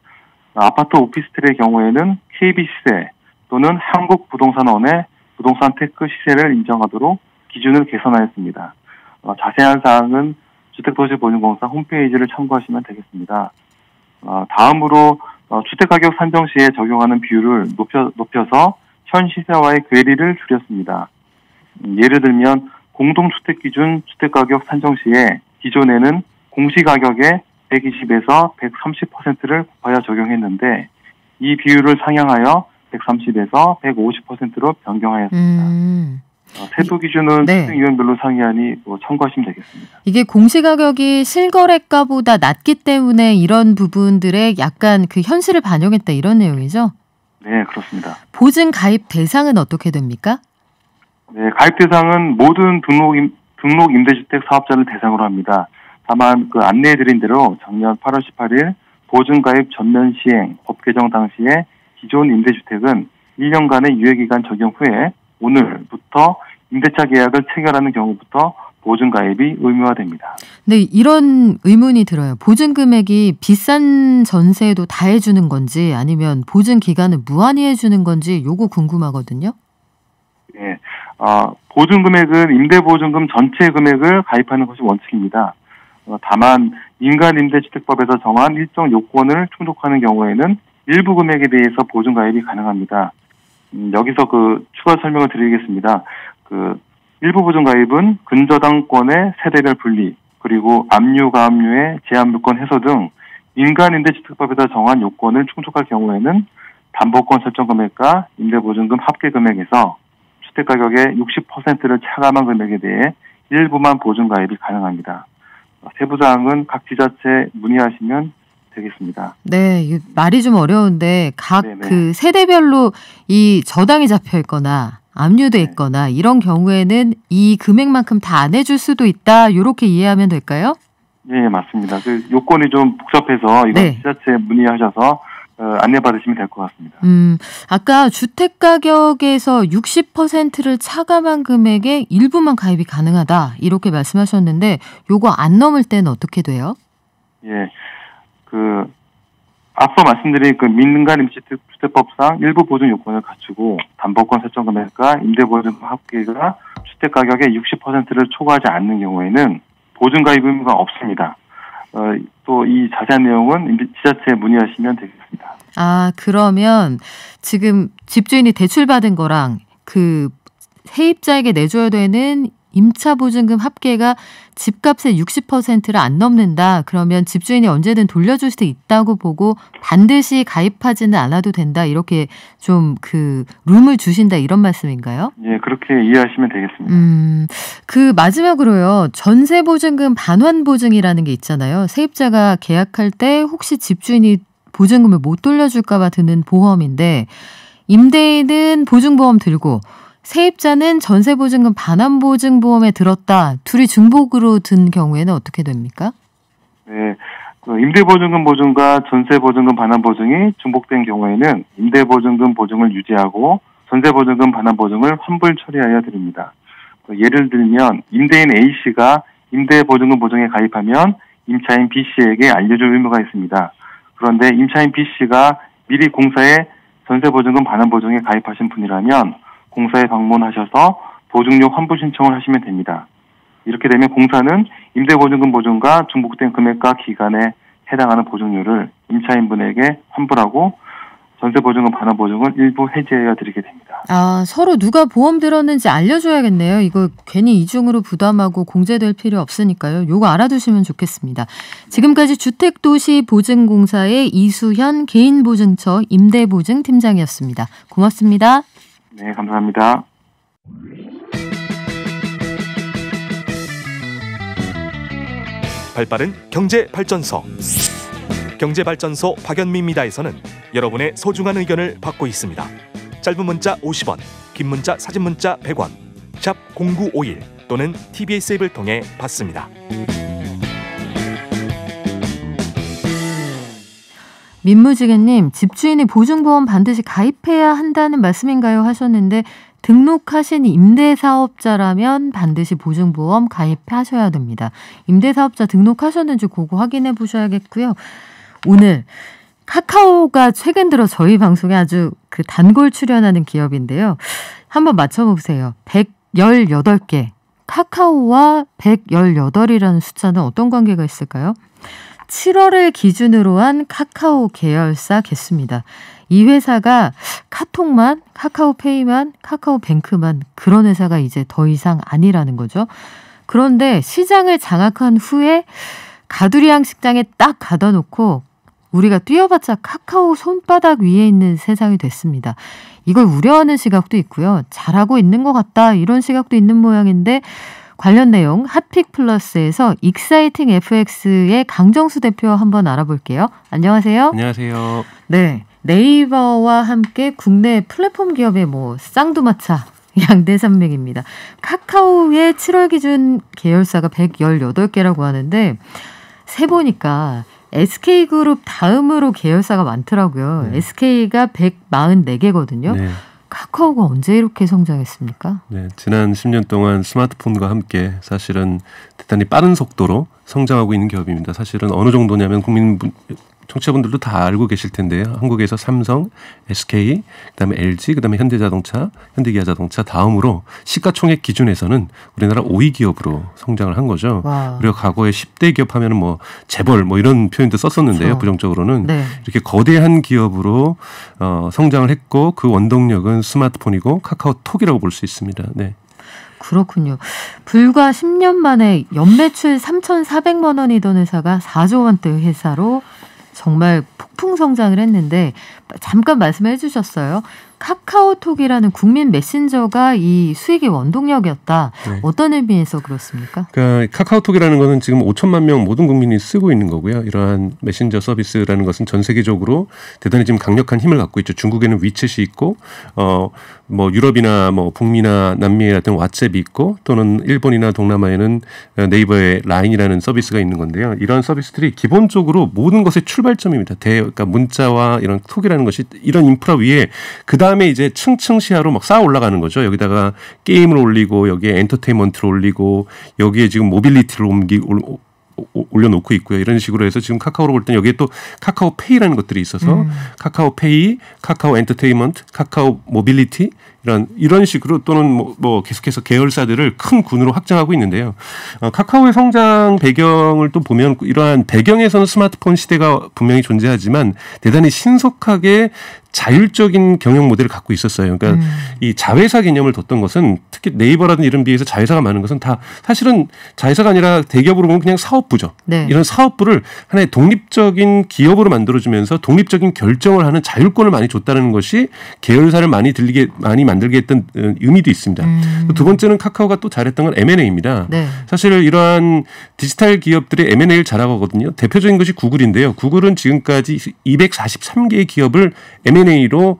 Speaker 10: 아파트 오피스텔의 경우에는 KB시세 또는 한국부동산원의 부동산 테크 시세를 인정하도록 기준을 개선하였습니다. 자세한 사항은 주택도시보증공사 홈페이지를 참고하시면 되겠습니다. 다음으로 주택가격 산정 시에 적용하는 비율을 높여서 현 시세와의 괴리를 줄였습니다. 예를 들면 공동주택기준 주택가격 산정 시에 기존에는 공시가격의 120에서 130%를 곱하여 적용했는데 이 비율을 상향하여 130에서 150%로 변경하였습니다. 세부 기준은 특정위원별로 상이하니 참고하시면 되겠습니다.
Speaker 2: 이게 공시가격이 실거래가보다 낮기 때문에 이런 부분들에 약간 그 현실을 반영했다 이런 내용이죠?
Speaker 10: 네, 그렇습니다.
Speaker 2: 보증 가입 대상은 어떻게 됩니까?
Speaker 10: 네, 가입 대상은 모든 등록 임대주택 사업자를 대상으로 합니다. 다만 그 안내해드린 대로 작년 8월 18일 보증 가입 전면 시행 법 개정 당시에 기존 임대주택은 1년간의 유예기간 적용 후에 오늘부터 임대차 계약을 체결하는 경우부터 보증 가입이 의무화됩니다.
Speaker 2: 네, 이런 의문이 들어요. 보증 금액이 비싼 전세도 다 해주는 건지 아니면 보증 기간을 무한히 해주는 건지 요거 궁금하거든요.
Speaker 10: 네, 보증 금액은 임대보증금 전체 금액을 가입하는 것이 원칙입니다. 다만 민간임대주택법에서 정한 일정 요건을 충족하는 경우에는 일부 금액에 대해서 보증 가입이 가능합니다. 여기서 그 추가 설명을 드리겠습니다. 그 일부 보증 가입은 근저당권의 세대별 분리, 그리고 압류, 가압류의 제한물권 해소 등 민간임대주택법에서 정한 요건을 충족할 경우에는 담보권 설정 금액과 임대보증금 합계 금액에서 주택가격의 60%를 차감한 금액에 대해 일부만 보증 가입이 가능합니다. 세부 사항은 각 지자체 문의하시면 되겠습니다.
Speaker 2: 네, 말이 좀 어려운데 각 그 세대별로 이 저당이 잡혀 있거나 압류돼 있거나 이런 경우에는 이 금액만큼 다 안 해줄 수도 있다. 이렇게 이해하면 될까요?
Speaker 10: 네, 맞습니다. 그 요건이 좀 복잡해서 이건 지자체 문의하셔서 안내받으시면 될 것 같습니다.
Speaker 2: 아까 주택가격에서 60%를 차감한 금액의 일부만 가입이 가능하다 이렇게 말씀하셨는데 요거 안 넘을 때는 어떻게 돼요?
Speaker 10: 예, 그 앞서 말씀드린 그 민간임대주택법상 일부 보증 요건을 갖추고 담보권 설정 금액과 임대보증금 합계가 주택가격의 60%를 초과하지 않는 경우에는 보증 가입 의무가 없습니다. 또 이 자세한 내용은 지자체에 문의하시면 되겠습니다.
Speaker 2: 아, 그러면 지금 집주인이 대출받은 거랑 그 세입자에게 내줘야 되는 임차 보증금 합계가 집값의 60%를 안 넘는다. 그러면 집주인이 언제든 돌려줄 수 있다고 보고 반드시 가입하지는 않아도 된다. 이렇게 좀 그 룸을 주신다 이런 말씀인가요?
Speaker 10: 예, 그렇게 이해하시면 되겠습니다.
Speaker 2: 그 마지막으로요. 전세 보증금 반환 보증이라는 게 있잖아요. 세입자가 계약할 때 혹시 집주인이 보증금을 못 돌려줄까 봐 드는 보험인데 임대인은 보증보험 들고 세입자는 전세보증금 반환보증보험에 들었다. 둘이 중복으로 든 경우에는 어떻게 됩니까?
Speaker 10: 네, 그 임대보증금 보증과 전세보증금 반환보증이 중복된 경우에는 임대보증금 보증을 유지하고 전세보증금 반환보증을 환불 처리하여 드립니다. 예를 들면 임대인 A씨가 임대보증금 보증에 가입하면 임차인 B씨에게 알려줄 의무가 있습니다. 그런데 임차인 B씨가 미리 공사에 전세보증금 반환보증에 가입하신 분이라면 공사에 방문하셔서 보증료 환불 신청을 하시면 됩니다. 이렇게 되면 공사는 임대보증금 보증과 중복된 금액과 기간에 해당하는 보증료를 임차인분에게 환불하고 전세보증금 반환보증을 일부 해지하여 드리게 됩니다.
Speaker 2: 서로 누가 보험 들었는지 알려줘야겠네요. 이거 괜히 이중으로 부담하고 공제될 필요 없으니까요. 요거 알아두시면 좋겠습니다. 지금까지 주택도시보증공사의 이수현 개인보증처 임대보증팀장이었습니다. 고맙습니다.
Speaker 10: 네, 감사합니다.
Speaker 1: 발빠른 경제발전소. 경제발전소 박연미입니다에서는 여러분의 소중한 의견을 받고 있습니다. 짧은 문자 50원, 긴 문자 사진 문자 100원, 샵 0951 또는 TBS 앱을 통해 받습니다.
Speaker 2: 민무지개님, 집주인이 보증보험 반드시 가입해야 한다는 말씀인가요? 하셨는데 등록하신 임대사업자라면 반드시 보증보험 가입하셔야 됩니다. 임대사업자 등록하셨는지 그거 확인해 보셔야겠고요. 오늘 카카오가 최근 들어 저희 방송에 아주 그 단골 출연하는 기업인데요. 한번 맞춰보세요. 118개. 카카오와 118이라는 숫자는 어떤 관계가 있을까요? 7월을 기준으로 한 카카오 계열사 개수입니다. 이 회사가 카톡만, 카카오페이만, 카카오뱅크만 그런 회사가 이제 더 이상 아니라는 거죠. 그런데 시장을 장악한 후에 가두리양 식장에 딱 가둬 놓고 우리가 뛰어봤자 카카오 손바닥 위에 있는 세상이 됐습니다. 이걸 우려하는 시각도 있고요. 잘하고 있는 것 같다 이런 시각도 있는 모양인데 관련 내용 핫픽 플러스에서 익사이팅 FX의 강정수 대표 한번 알아볼게요. 안녕하세요.
Speaker 11: 안녕하세요.
Speaker 2: 네, 네이버와 함께 국내 플랫폼 기업의 쌍두마차 양대산맥입니다. 카카오의 7월 기준 계열사가 118개라고 하는데 세보니까 SK그룹 다음으로 계열사가 많더라고요. 네. SK가 144개거든요. 네. 카카오가 언제 이렇게 성장했습니까?
Speaker 11: 네, 지난 10년 동안 스마트폰과 함께 사실은 대단히 빠른 속도로 성장하고 있는 기업입니다. 사실은 어느 정도냐면 청취자분들도 다 알고 계실 텐데요. 한국에서 삼성, SK, 그다음에 LG, 그다음에 현대자동차, 현대기아자동차 다음으로 시가총액 기준에서는 우리나라 5위 기업으로 성장을 한 거죠. 와. 그리고 과거에 10대 기업 하면은 재벌 이런 표현도 썼었는데요. 그렇죠. 부정적으로는 네. 이렇게 거대한 기업으로 성장을 했고 그 원동력은 스마트폰이고 카카오톡이라고 볼 수 있습니다. 네.
Speaker 2: 그렇군요. 불과 10년 만에 연매출 3,400만 원이던 회사가 4조 원대 회사로 정말 폭풍 성장을 했는데 잠깐 말씀해 주셨어요. 카카오톡이라는 국민 메신저가 이 수익의 원동력이었다. 네. 어떤 의미에서 그렇습니까?
Speaker 11: 그러니까 카카오톡이라는 것은 지금 5천만 명 모든 국민이 쓰고 있는 거고요. 이러한 메신저 서비스라는 것은 전 세계적으로 대단히 지금 강력한 힘을 갖고 있죠. 중국에는 위챗이 있고 유럽이나 북미나 남미에 같은 왓츠앱이 있고 또는 일본이나 동남아에는 네이버의 라인이라는 서비스가 있는 건데요. 이러한 서비스들이 기본적으로 모든 것의 출발점입니다. 그러니까 문자와 이런 톡이라는 것이 이런 인프라 위에 그 다음에 이제 층층 시야로 막 쌓아 올라가는 거죠. 여기다가 게임을 올리고 여기에 엔터테인먼트를 올리고 여기에 지금 모빌리티를 올려놓고 있고요. 이런 식으로 해서 지금 카카오로 볼 때는 여기에 또 카카오페이라는 것들이 있어서 카카오페이, 카카오 엔터테인먼트, 카카오 모빌리티 이런 식으로 또는 계속해서 계열사들을 큰 군으로 확장하고 있는데요. 카카오의 성장 배경을 또 보면 이러한 배경에서는 스마트폰 시대가 분명히 존재하지만 대단히 신속하게 자율적인 경영 모델을 갖고 있었어요. 그러니까 이 자회사 개념을 뒀던 것은 특히 네이버라든 이런 비해서 자회사가 많은 것은 다 사실은 자회사가 아니라 대기업으로 보면 그냥 사업부죠. 네. 이런 사업부를 하나의 독립적인 기업으로 만들어주면서 독립적인 결정을 하는 자율권을 많이 줬다는 것이 계열사를 많이 만들게 했던 의미도 있습니다. 두 번째는 카카오가 또 잘했던 건 M&A입니다. 네. 사실 이러한 디지털 기업들이 M&A를 잘하거든요. 대표적인 것이 구글인데요. 구글은 지금까지 243개의 기업을 M&A로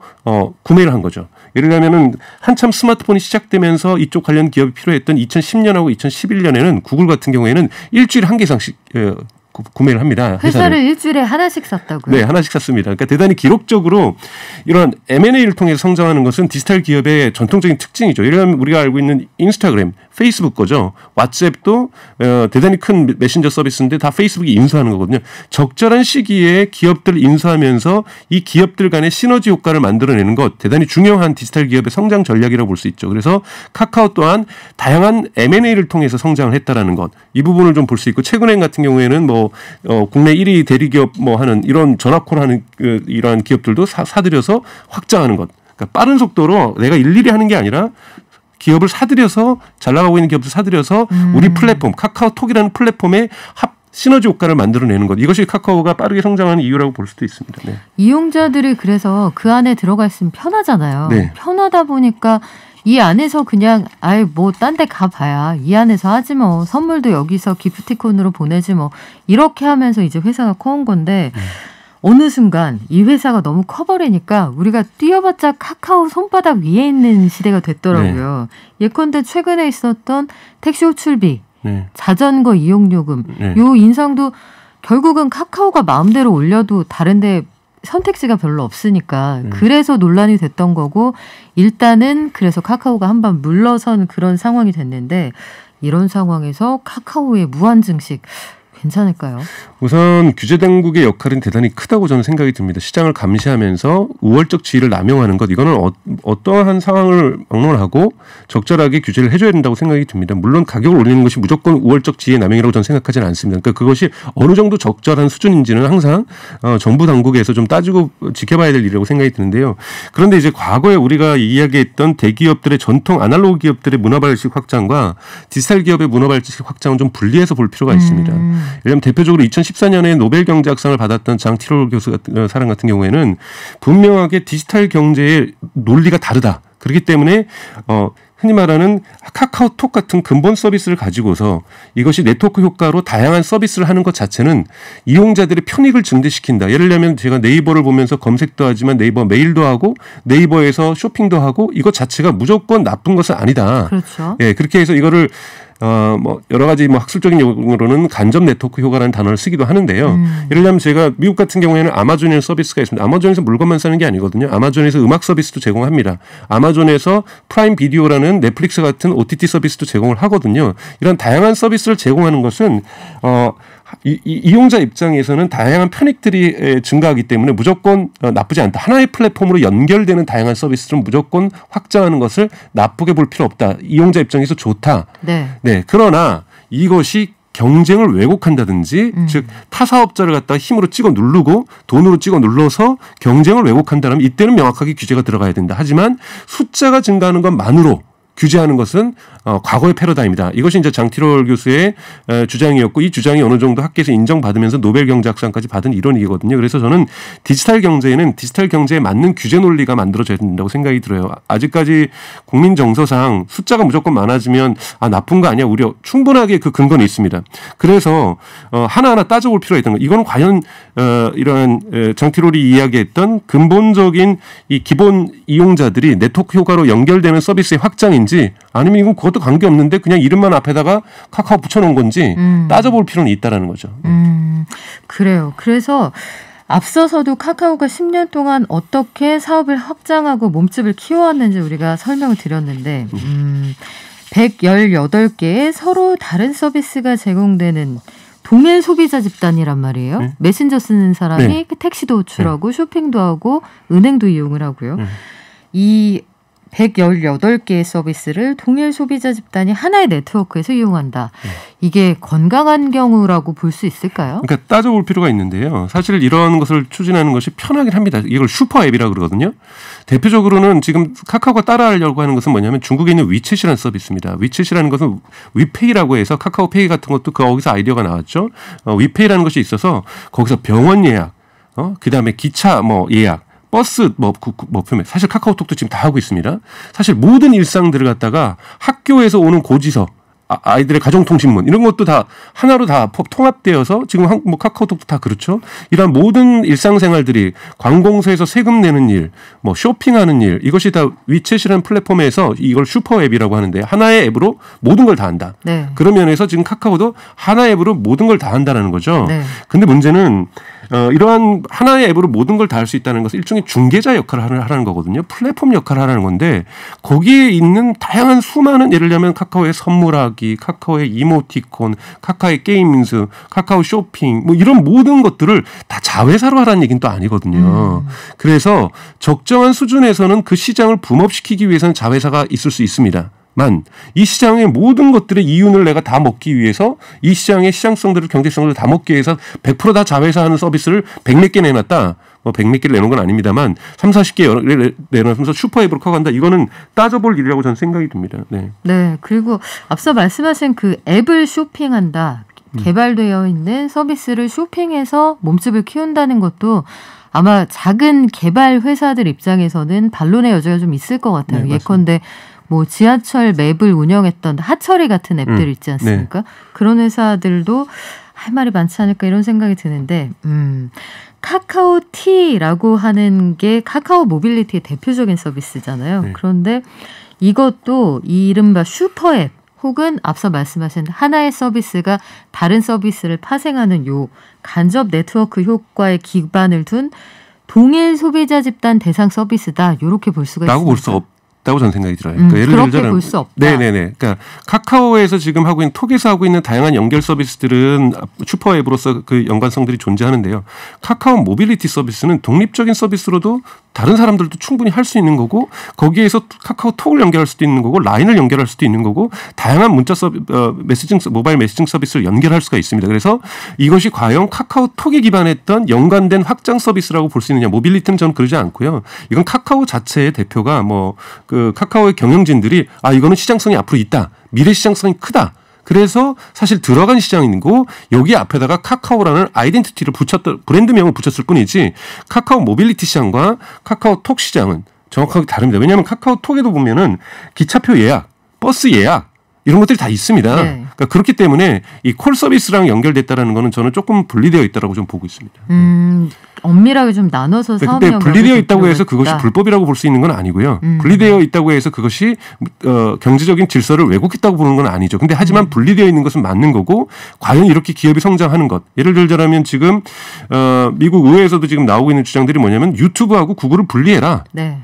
Speaker 11: 구매를 한 거죠. 예를 들면은 한참 스마트폰이 시작되면서 이쪽 관련 기업이 필요했던 2010년하고 2011년에는 구글 같은 경우에는 일주일에 한 개 이상씩 구매를 합니다.
Speaker 2: 회사를 일주일에 하나씩 샀다고요?
Speaker 11: 네, 하나씩 샀습니다. 그러니까 대단히 기록적으로 이런 M&A를 통해서 성장하는 것은 디지털 기업의 전통적인 특징이죠. 예를 들면 우리가 알고 있는 인스타그램, 페이스북 거죠. 왓츠앱도 대단히 큰 메신저 서비스인데 다 페이스북이 인수하는 거거든요. 적절한 시기에 기업들을 인수하면서 이 기업들 간의 시너지 효과를 만들어내는 것, 대단히 중요한 디지털 기업의 성장 전략이라고 볼 수 있죠. 그래서 카카오 또한 다양한 M&A를 통해서 성장을 했다라는 것, 이 부분을 좀 볼 수 있고, 최근엔 같은 경우에는 국내 1위 대리기업 하는 이런 전화콜 하는 이러한 기업들도 사들여서 확장하는 것. 그러니까 빠른 속도로 내가 일일이 하는 게 아니라 기업을 사들여서 잘 나가고 있는 기업들 사들여서 우리 플랫폼 카카오톡이라는 플랫폼에 시너지 효과를 만들어내는 것. 이것이 카카오가 빠르게 성장하는 이유라고 볼 수도 있습니다. 네.
Speaker 2: 이용자들이 그래서 그 안에 들어가 있으면 편하잖아요.
Speaker 11: 네.
Speaker 2: 편하다 보니까 이 안에서 그냥 딴 데 가봐야 이 안에서 하지 뭐, 선물도 여기서 기프티콘으로 보내지 뭐, 이렇게 하면서 이제 회사가 커온 건데 어느 순간 이 회사가 너무 커버리니까 우리가 뛰어봤자 카카오 손바닥 위에 있는 시대가 됐더라고요. 네. 예컨대 최근에 있었던 택시 호출비, 네. 자전거 이용요금, 네. 요 인상도 결국은 카카오가 마음대로 올려도 다른데 선택지가 별로 없으니까 그래서 논란이 됐던 거고, 일단은 그래서 카카오가 한번 물러선 그런 상황이 됐는데, 이런 상황에서 카카오의 무한증식 괜찮을까요?
Speaker 11: 우선 규제 당국의 역할은 대단히 크다고 저는 생각이 듭니다. 시장을 감시하면서 우월적 지위를 남용하는 것, 이거는 어떠한 상황을 막론하고 적절하게 규제를 해줘야 된다고 생각이 듭니다. 물론 가격을 올리는 것이 무조건 우월적 지위의 남용이라고 저는 생각하지는 않습니다. 그러니까 그것이 어느 정도 적절한 수준인지는 항상 정부 당국에서 좀 따지고 지켜봐야 될 일이라고 생각이 드는데요. 그런데 이제 과거에 우리가 이야기했던 대기업들의 전통 아날로그 기업들의 문화발식 확장과 디지털 기업의 문화발식 확장은 좀 분리해서 볼 필요가 있습니다. 예를 들면 대표적으로 2014년에 노벨 경제학상을 받았던 장 티롤 교수 사람 같은 경우에는 분명하게 디지털 경제의 논리가 다르다. 그렇기 때문에 흔히 말하는 카카오톡 같은 근본 서비스를 가지고서 이것이 네트워크 효과로 다양한 서비스를 하는 것 자체는 이용자들의 편익을 증대시킨다. 예를 들면 제가 네이버를 보면서 검색도 하지만 네이버 메일도 하고 네이버에서 쇼핑도 하고, 이것 자체가 무조건 나쁜 것은 아니다.
Speaker 2: 그렇죠.
Speaker 11: 예, 그렇게 해서 이거를 여러 가지 학술적인 용어로는 간접 네트워크 효과라는 단어를 쓰기도 하는데요. 예를 들면 제가 미국 같은 경우에는 아마존이라는 서비스가 있습니다. 아마존에서 물건만 사는 게 아니거든요. 아마존에서 음악 서비스도 제공합니다. 아마존에서 프라임 비디오라는 넷플릭스 같은 OTT 서비스도 제공을 하거든요. 이런 다양한 서비스를 제공하는 것은 이용자 입장에서는 다양한 편익들이 증가하기 때문에 무조건 나쁘지 않다. 하나의 플랫폼으로 연결되는 다양한 서비스를 무조건 확장하는 것을 나쁘게 볼 필요 없다. 이용자 입장에서 좋다.
Speaker 2: 네.
Speaker 11: 네. 그러나 이것이 경쟁을 왜곡한다든지, 즉 타사업자를 갖다가 힘으로 찍어 누르고 돈으로 찍어 눌러서 경쟁을 왜곡한다면 이때는 명확하게 규제가 들어가야 된다. 하지만 숫자가 증가하는 것만으로 규제하는 것은 과거의 패러다임이다. 이것이 이제 장 티롤 교수의 주장이었고, 이 주장이 어느 정도 학계에서 인정받으면서 노벨 경제학상까지 받은 이론이거든요. 그래서 저는 디지털 경제에는 디지털 경제에 맞는 규제 논리가 만들어져야 된다고 생각이 들어요. 아직까지 국민 정서상 숫자가 무조건 많아지면 나쁜 거 아니야, 우려, 충분하게 그 근거는 있습니다. 그래서 하나하나 따져볼 필요가 있다는 거. 이건 과연 이러한 장 티롤이 이야기했던 근본적인 이 기본 이용자들이 네트워크 효과로 연결되는 서비스의 확장인지, 아니면 이건 그것도 관계없는데 그냥 이름만 앞에다가 카카오 붙여놓은 건지 따져볼 필요는 있다라는 거죠.
Speaker 2: 그래요. 그래서 앞서서도 카카오가 10년 동안 어떻게 사업을 확장하고 몸집을 키워왔는지 우리가 설명을 드렸는데 118개의 서로 다른 서비스가 제공되는 동일 소비자 집단이란 말이에요. 네. 메신저 쓰는 사람이 네. 택시도 호출하고 네. 쇼핑도 하고 은행도 이용을 하고요. 이 118개의 서비스를 동일 소비자 집단이 하나의 네트워크에서 이용한다. 이게 건강한 경우라고 볼 수 있을까요?
Speaker 11: 그러니까 따져볼 필요가 있는데요. 사실 이런 것을 추진하는 것이 편하긴 합니다. 이걸 슈퍼앱이라고 그러거든요. 대표적으로는 지금 카카오가 따라하려고 하는 것은 뭐냐면 중국에 있는 위챗이라는 서비스입니다. 위챗이라는 것은 위페이라고 해서 카카오페이 같은 것도 거기서 아이디어가 나왔죠. 위페이라는 것이 있어서 거기서 병원 예약, 그다음에 기차 예약, 버스 표면, 사실 카카오톡도 지금 다 하고 있습니다. 사실 모든 일상들을 갖다가 학교에서 오는 고지서, 아이들의 가정통신문 이런 것도 다 하나로 다 통합되어서 지금 뭐 카카오톡도 다 그렇죠. 이런 모든 일상생활들이 관공서에서 세금 내는 일, 뭐 쇼핑하는 일 이것이 다 위챗이라는 플랫폼에서 이걸 슈퍼앱이라고 하는데 하나의 앱으로 모든 걸 다 한다. 네. 그런 면에서 지금 카카오도 하나의 앱으로 모든 걸 다 한다는 거죠. 네. 근데 문제는 이러한 하나의 앱으로 모든 걸 다 할 수 있다는 것은 일종의 중개자 역할을 하라는 거거든요. 플랫폼 역할을 하라는 건데 거기에 있는 다양한 수많은 예를 들면 카카오의 선물하기, 카카오의 이모티콘, 카카오의 게임즈, 카카오 쇼핑 뭐 이런 모든 것들을 다 자회사로 하라는 얘기는 또 아니거든요. 그래서 적정한 수준에서는 그 시장을 붐업시키기 위해서는 자회사가 있을 수 있습니다. 이 시장의 모든 것들의 이윤을 내가 다 먹기 위해서 이 시장의 시장성들을 경제성들을 다 먹기 위해서 100% 다 자회사 하는 서비스를 100몇 개 내놨다. 뭐 100몇 개를 내놓은 건 아닙니다만 30-40개 내놓으면서 슈퍼앱으로 커간다. 이거는 따져볼 일이라고 저는 생각이 듭니다. 네.
Speaker 2: 네. 그리고 앞서 말씀하신 그 앱을 쇼핑한다. 개발되어 있는 서비스를 쇼핑해서 몸집을 키운다는 것도 아마 작은 개발 회사들 입장에서는 반론의 여지가 좀 있을 것 같아요. 네, 예컨대 뭐 지하철 맵을 운영했던 하철이 같은 앱들 있지 않습니까? 네. 그런 회사들도 할 말이 많지 않을까 이런 생각이 드는데 카카오티라고 하는 게 카카오 모빌리티의 대표적인 서비스잖아요. 네. 그런데 이것도 이 이른바 슈퍼앱 혹은 앞서 말씀하신 하나의 서비스가 다른 서비스를 파생하는 요 간접 네트워크 효과에 기반을 둔 동일 소비자 집단 대상 서비스다. 이렇게 볼 수가 있습니다. 라고 볼 수
Speaker 11: 없다고 저는 생각이 들어요. 그러니까 예를
Speaker 2: 그렇게 볼 수 없다.
Speaker 11: 네네네. 그러니까 카카오에서 지금 하고 있는 톡에서 하고 있는 다양한 연결 서비스들은 슈퍼앱으로서 그 연관성들이 존재하는데요. 카카오 모빌리티 서비스는 독립적인 서비스로도 다른 사람들도 충분히 할 수 있는 거고 거기에서 카카오톡을 연결할 수도 있는 거고 라인을 연결할 수도 있는 거고 다양한 문자 모바일 메시징 서비스를 연결할 수가 있습니다. 그래서 이것이 과연 카카오톡에 기반했던 연관된 확장 서비스라고 볼 수 있느냐. 모빌리티는 저는 그러지 않고요. 이건 카카오 자체의 대표가 그 카카오의 경영진들이 이거는 시장성이 앞으로 있다. 미래 시장성이 크다. 그래서 사실 들어간 시장이고 여기 앞에다가 카카오라는 아이덴티티를 브랜드명을 붙였을 뿐이지 카카오 모빌리티 시장과 카카오톡 시장은 정확하게 다릅니다. 왜냐하면 카카오톡에도 보면은 기차표 예약, 버스 예약 이런 것들이 다 있습니다. 네. 그러니까 그렇기 때문에 이 콜 서비스랑 연결됐다라는 거는 저는 조금 분리되어 있다라고 좀 보고 있습니다.
Speaker 2: 엄밀하게 좀 나눠서 사업
Speaker 11: 근데 분리되어 있다고 해서 그것이 불법이라고 볼 수 있는 건 아니고요. 분리되어 있다고 해서 그것이 경제적인 질서를 왜곡했다고 보는 건 아니죠. 근데 하지만 분리되어 있는 것은 맞는 거고 과연 이렇게 기업이 성장하는 것. 예를 들자면 지금 미국 의회에서도 지금 나오고 있는 주장들이 뭐냐면 유튜브하고 구글을 분리해라. 네.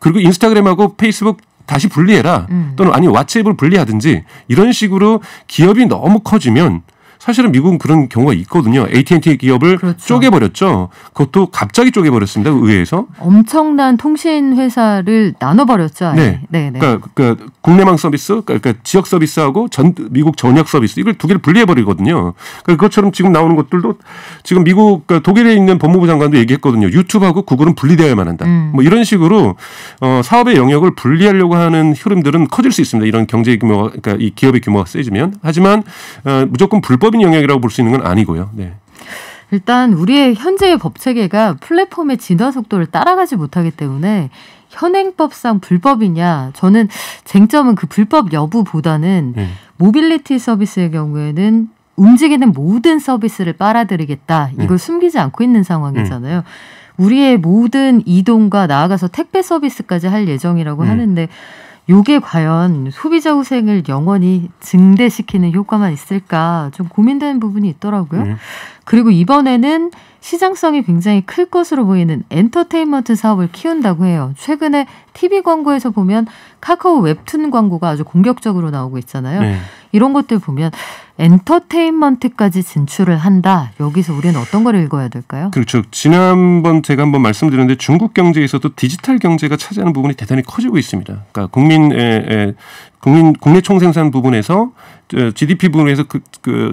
Speaker 11: 그리고 인스타그램하고 페이스북 다시 분리해라. 또는 아니 왓츠앱을 분리하든지 이런 식으로 기업이 너무 커지면 사실은 미국은 그런 경우가 있거든요. AT&T 기업을 그렇죠. 쪼개버렸죠. 그것도 갑자기 쪼개버렸습니다. 의회에서.
Speaker 2: 엄청난 통신 회사를 나눠버렸죠.
Speaker 11: 네. 네네. 그러니까 국내망 서비스, 그러니까 지역 서비스하고 미국 전역 서비스 이걸 두 개를 분리해버리거든요. 그것처럼 지금 나오는 것들도 지금 미국 독일에 있는 법무부 장관도 얘기했거든요. 유튜브하고 구글은 분리되어야만 한다. 뭐 이런 식으로 사업의 영역을 분리하려고 하는 흐름들은 커질 수 있습니다. 이런 경제 규모가 그러니까 이 기업의 규모가 세지면. 하지만 무조건 불법인 영역이라고 볼 수 있는 건 아니고요. 네.
Speaker 2: 일단 우리의 현재의 법 체계가 플랫폼의 진화 속도를 따라가지 못하기 때문에 현행법상 불법이냐 저는 쟁점은 그 불법 여부보다는 모빌리티 서비스의 경우에는 움직이는 모든 서비스를 빨아들이겠다. 이걸 숨기지 않고 있는 상황이잖아요. 우리의 모든 이동과 나아가서 택배 서비스까지 할 예정이라고 하는데 요게 과연 소비자 후생을 영원히 증대시키는 효과만 있을까 좀 고민되는 부분이 있더라고요. 그리고 이번에는 시장성이 굉장히 클 것으로 보이는 엔터테인먼트 사업을 키운다고 해요. 최근에 TV 광고에서 보면 카카오 웹툰 광고가 아주 공격적으로 나오고 있잖아요. 네. 이런 것들 보면 엔터테인먼트까지 진출을 한다. 여기서 우리는 어떤 걸 읽어야 될까요?
Speaker 11: 그렇죠. 지난번 제가 한번 말씀드렸는데 중국 경제에서도 디지털 경제가 차지하는 부분이 대단히 커지고 있습니다. 그러니까 국내 총생산 부분에서 GDP 부분에서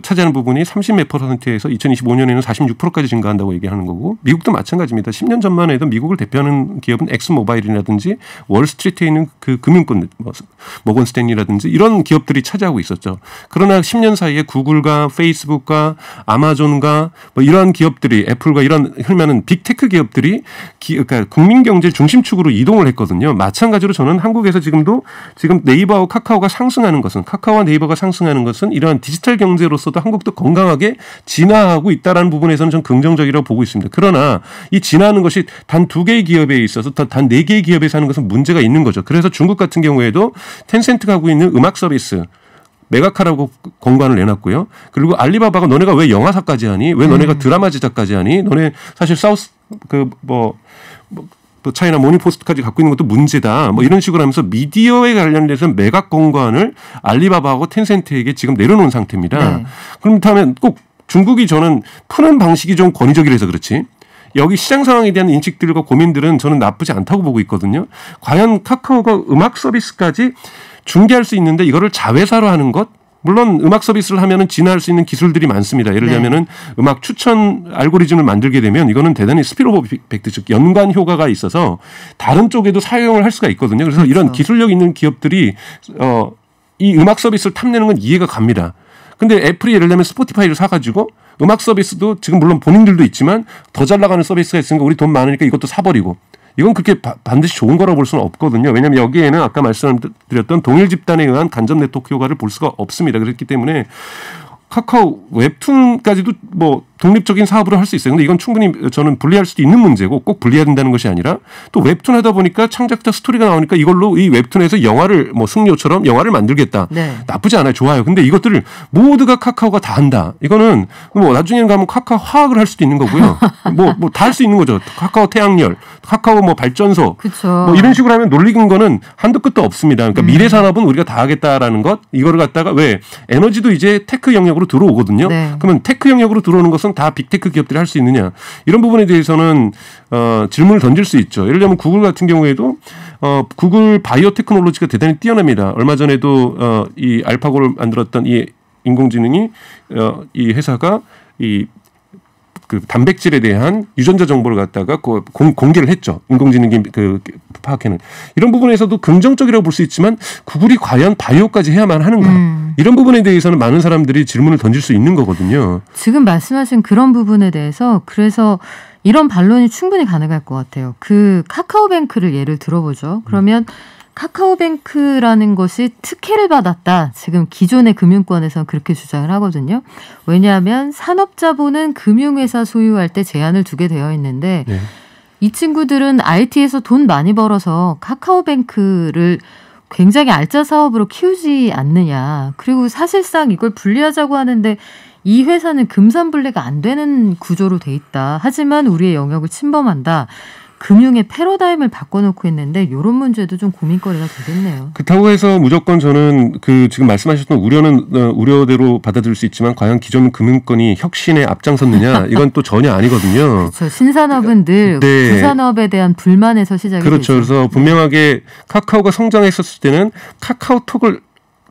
Speaker 11: 차지하는 부분이 30몇 %에서 2025년에는 46%까지 증가한다고 얘기하는 거고 미국도 마찬가지입니다. 10년 전만 해도 미국을 대표하는 기업은 엑스모바일이라든지 월스트리트에 있는 그 금융권 모건 스탠리라든지 이런 기업들이 차지하고 있었죠. 그러나 10년 사이에 구글과 페이스북과 아마존과 뭐 이러한 기업들이 애플과 이런 흐르면은 빅테크 기업들이 그러니까 국민 경제 중심축으로 이동을 했거든요. 마찬가지로 저는 한국에서 지금 네이버하고 카카오가 상승하는 것은 카카오와 네이버가 상승하는 상승하는 것은 이러한 디지털 경제로서도 한국도 건강하게 진화하고 있다라는 부분에서는 좀 긍정적이라고 보고 있습니다. 그러나 이 진화하는 것이 단 2개의 기업에 있어서 단 4개의 기업에서 하는 것은 문제가 있는 거죠. 그래서 중국 같은 경우에도 텐센트가 하고 있는 음악 서비스 메가카라고 공간을 내놨고요. 그리고 알리바바가 너네가 왜 영화사까지 하니? 왜 너네가 드라마 제작까지 하니? 너네 사실 사우스 차이나 모닝포스트까지 갖고 있는 것도 문제다. 뭐 이런 식으로 하면서 미디어에 관련돼서 매각 공간을 알리바바하고 텐센트에게 지금 내려놓은 상태입니다. 네. 그렇다면 꼭 중국이 저는 푸는 방식이 좀 권위적이라서 그렇지. 여기 시장 상황에 대한 인식들과 고민들은 저는 나쁘지 않다고 보고 있거든요. 과연 카카오가 음악 서비스까지 중개할 수 있는데 이거를 자회사로 하는 것? 물론 음악 서비스를 하면은 진화할 수 있는 기술들이 많습니다. 예를 들면은 음악 추천 알고리즘을 만들게 되면 이거는 대단히 스피로버 이펙트, 즉 연관 효과가 있어서 다른 쪽에도 사용을 할 수가 있거든요. 그래서 그렇죠. 이런 기술력 있는 기업들이 이 음악 서비스를 탐내는 건 이해가 갑니다. 근데 애플이 예를 들면 스포티파이를 사가지고 음악 서비스도 지금 물론 본인들도 있지만 더 잘 나가는 서비스가 있으니까 우리 돈 많으니까 이것도 사버리고. 이건 그렇게 반드시 좋은 거라고 볼 수는 없거든요. 왜냐하면 여기에는 아까 말씀드렸던 동일 집단에 의한 간접 네트워크 효과를 볼 수가 없습니다. 그렇기 때문에 카카오 웹툰까지도 뭐 독립적인 사업으로 할 수 있어요. 근데 이건 충분히 저는 분리할 수도 있는 문제고 꼭 분리해야 된다는 것이 아니라 또 웹툰 하다 보니까 창작자 스토리가 나오니까 이걸로 이 웹툰에서 영화를 뭐 승려처럼 영화를 만들겠다. 네. 나쁘지 않아요. 좋아요. 근데 이것들을 모두가 카카오가 다 한다. 이거는 뭐 나중에는 가면 카카오 화학을 할 수도 있는 거고요. 뭐 다 할 수 있는 거죠. 카카오 태양열, 카카오 뭐 발전소. 그쵸. 뭐 이런 식으로 하면 논리 근거는 한도 끝도 없습니다. 그러니까 미래 산업은 우리가 다 하겠다라는 것. 이거를 갖다가 왜 에너지도 이제 테크 영역으로 들어오거든요. 네. 그러면 테크 영역으로 들어오는 것은 다 빅테크 기업들이 할 수 있느냐. 이런 부분에 대해서는 질문을 던질 수 있죠. 예를 들면 구글 같은 경우에도 구글 바이오 테크놀로지가 대단히 뛰어납니다. 얼마 전에도 이 알파고를 만들었던 이 인공지능이 이 회사가 그 단백질에 대한 유전자 정보를 갖다가 공개를 했죠. 인공지능이 파악해는. 이런 부분에서도 긍정적이라고 볼 수 있지만 구글이 과연 바이오까지 해야만 하는가. 이런 부분에 대해서는 많은 사람들이 질문을 던질 수 있는 거거든요. 지금 말씀하신 그런 부분에 대해서 그래서 이런 반론이 충분히 가능할 것 같아요. 그 카카오뱅크를 예를 들어보죠. 그러면 카카오뱅크라는 것이 특혜를 받았다. 지금 기존의 금융권에서는 그렇게 주장을 하거든요. 왜냐하면 산업자본은 금융회사 소유할 때 제한을 두게 되어 있는데 네. 이 친구들은 IT에서 돈 많이 벌어서 카카오뱅크를 굉장히 알짜 사업으로 키우지 않느냐. 그리고 사실상 이걸 분리하자고 하는데 이 회사는 금산분리가 안 되는 구조로 돼 있다. 하지만 우리의 영역을 침범한다. 금융의 패러다임을 바꿔놓고 있는데 이런 문제도 좀 고민거리가 되겠네요. 그렇다고 해서 무조건 저는 그 지금 말씀하셨던 우려는 우려대로 받아들일 수 있지만 과연 기존 금융권이 혁신에 앞장섰느냐 이건 또 전혀 아니거든요. 그렇죠. 신산업은 늘 네. 구산업에 대한 불만에서 시작이 그렇죠. 되죠. 그래서 분명하게 카카오가 성장했었을 때는 카카오톡을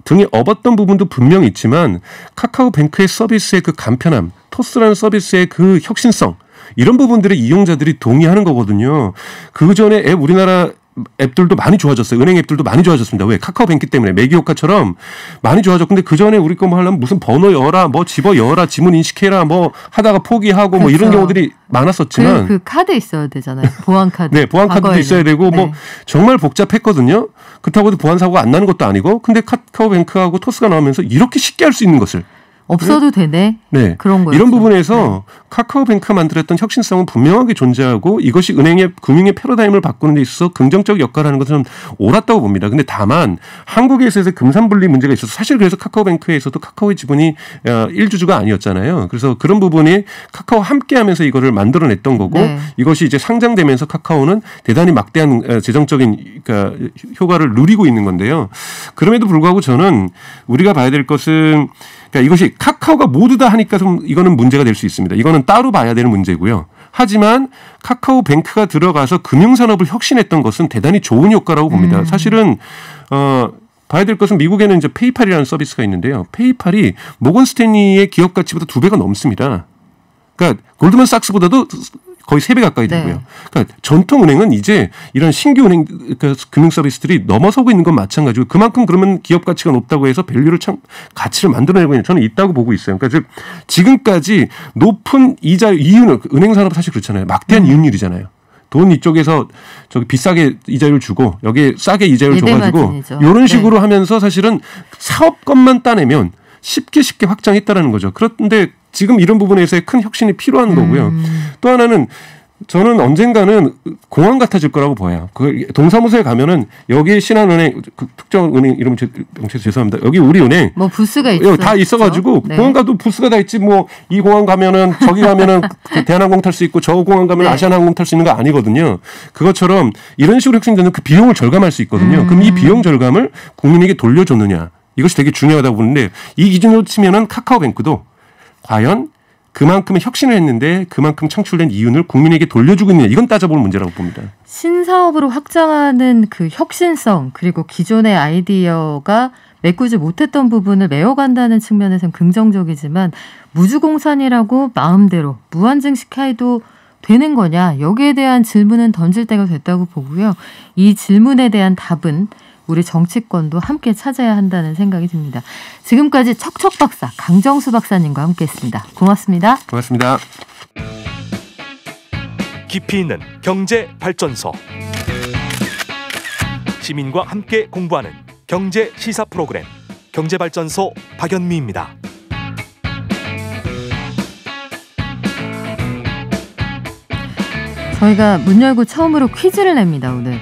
Speaker 11: 등에 업었던 부분도 분명히 있지만 카카오뱅크의 서비스의 그 간편함, 토스라는 서비스의 그 혁신성 이런 부분들의 이용자들이 동의하는 거거든요. 그 전에 우리나라 앱들도 많이 좋아졌어요. 은행 앱들도 많이 좋아졌습니다. 왜? 카카오뱅크 때문에 매기효과처럼 많이 좋아졌고 근데 그 전에 우리 거 뭐 하려면 무슨 번호 열어라, 뭐 집어 열어라, 지문 인식해라, 뭐 하다가 포기하고 그렇죠. 뭐 이런 경우들이 많았었지만 그 카드 있어야 되잖아요. 보안 카드. 네, 보안 카드도 있어야 되고 네. 뭐 정말 복잡했거든요. 그렇다고 해도 보안 사고가 안 나는 것도 아니고 근데 카카오뱅크하고 토스가 나오면서 이렇게 쉽게 할 수 있는 것을 없어도 되네. 네. 그런 거예요. 이런 부분에서 네. 카카오뱅크가 만들었던 혁신성은 분명하게 존재하고 이것이 은행의 금융의 패러다임을 바꾸는 데 있어서 긍정적 역할을 하는 것은 옳았다고 봅니다. 근데 다만 한국에서의 금산분리 문제가 있어서 사실 그래서 카카오뱅크에서도 카카오의 지분이 1주주가 아니었잖아요. 그래서 그런 부분이 카카오 함께하면서 이거를 만들어냈던 거고 네. 이것이 이제 상장되면서 카카오는 대단히 막대한 재정적인 그러니까 효과를 누리고 있는 건데요. 그럼에도 불구하고 저는 우리가 봐야 될 것은 그러니까 이것이 카카오가 모두 다 하니까 좀 이거는 문제가 될 수 있습니다. 이거는 따로 봐야 되는 문제고요. 하지만 카카오뱅크가 들어가서 금융산업을 혁신했던 것은 대단히 좋은 효과라고 봅니다. 사실은 봐야 될 것은 미국에는 이제 페이팔이라는 서비스가 있는데요. 페이팔이 모건 스탠리의 기업 가치보다 2배가 넘습니다. 그러니까 골드만삭스보다도 거의 3배 가까이 되고요. 네. 그러니까 전통은행은 이제 이런 신규 은행 금융 서비스들이 넘어서고 있는 건 마찬가지고 그만큼 그러면 기업 가치가 높다고 해서 밸류를 참 가치를 만들어내고 있는 저는 있다고 보고 있어요. 그러니까 즉 지금까지 높은 이자 이윤을 은행 산업 사실 그렇잖아요. 막대한 이윤율이잖아요. 돈 이쪽에서 저기 비싸게 이자율 주고 여기에 싸게 이자율 줘가지고 이런 식으로 네. 하면서 사실은 사업권만 따내면 쉽게 확장했다라는 거죠. 그런데 지금 이런 부분에서의 큰 혁신이 필요한 거고요. 또 하나는 저는 언젠가는 공항 같아질 거라고 봐요. 그 동사무소에 가면은 여기 신한은행, 그 특정 은행 이름 명시해서 죄송합니다. 여기 우리은행
Speaker 2: 뭐 부스가 있어요.
Speaker 11: 다 있어가지고
Speaker 2: 네.
Speaker 11: 공항 가도 부스가 다 있지. 뭐 이 공항 가면은 저기 가면은 그 대한항공 탈 수 있고 저 공항 가면
Speaker 2: 네.
Speaker 11: 아시아나항공 탈 수 있는 거 아니거든요. 그것처럼 이런 식으로 혁신되는 그 비용을 절감할 수 있거든요. 그럼 이 비용 절감을 국민에게 돌려줬느냐 이것이 되게 중요하다고 보는데 이 기준으로 치면은 카카오뱅크도 과연 그만큼의 혁신을 했는데 그만큼 창출된 이윤을 국민에게 돌려주고 있느냐 이건 따져볼 문제라고 봅니다.
Speaker 2: 신사업으로 확장하는 그 혁신성 그리고 기존의 아이디어가 메꾸지 못했던 부분을 메워간다는 측면에서는 긍정적이지만 무주공산이라고 마음대로 무한증식해도 되는 거냐 여기에 대한 질문은 던질 때가 됐다고 보고요. 이 질문에 대한 답은 우리 정치권도 함께 찾아야 한다는 생각이 듭니다. 지금까지 척척박사 강정수 박사님과 함께했습니다. 고맙습니다.
Speaker 11: 고맙습니다.
Speaker 1: 깊이 있는 경제 발전소. 시민과 함께 공부하는 경제 시사 프로그램 경제발전소 박연미입니다.
Speaker 2: 저희가 문 열고 처음으로 퀴즈를 nep니다. 오늘.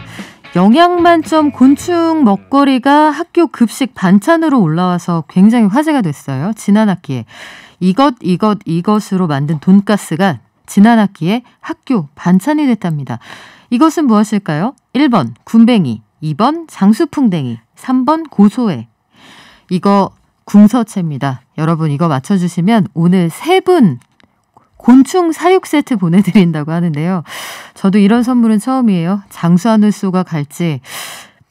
Speaker 2: 영양만점 곤충 먹거리가 학교 급식 반찬으로 올라와서 굉장히 화제가 됐어요. 지난 학기에 이것으로 만든 돈가스가 지난 학기에 학교 반찬이 됐답니다. 이것은 무엇일까요? 1번 군뱅이, 2번 장수풍뎅이, 3번 고소해. 이거 궁서체입니다. 여러분 이거 맞춰주시면 오늘 3분 곤충 사육 세트 보내드린다고 하는데요. 저도 이런 선물은 처음이에요. 장수하늘소가 갈지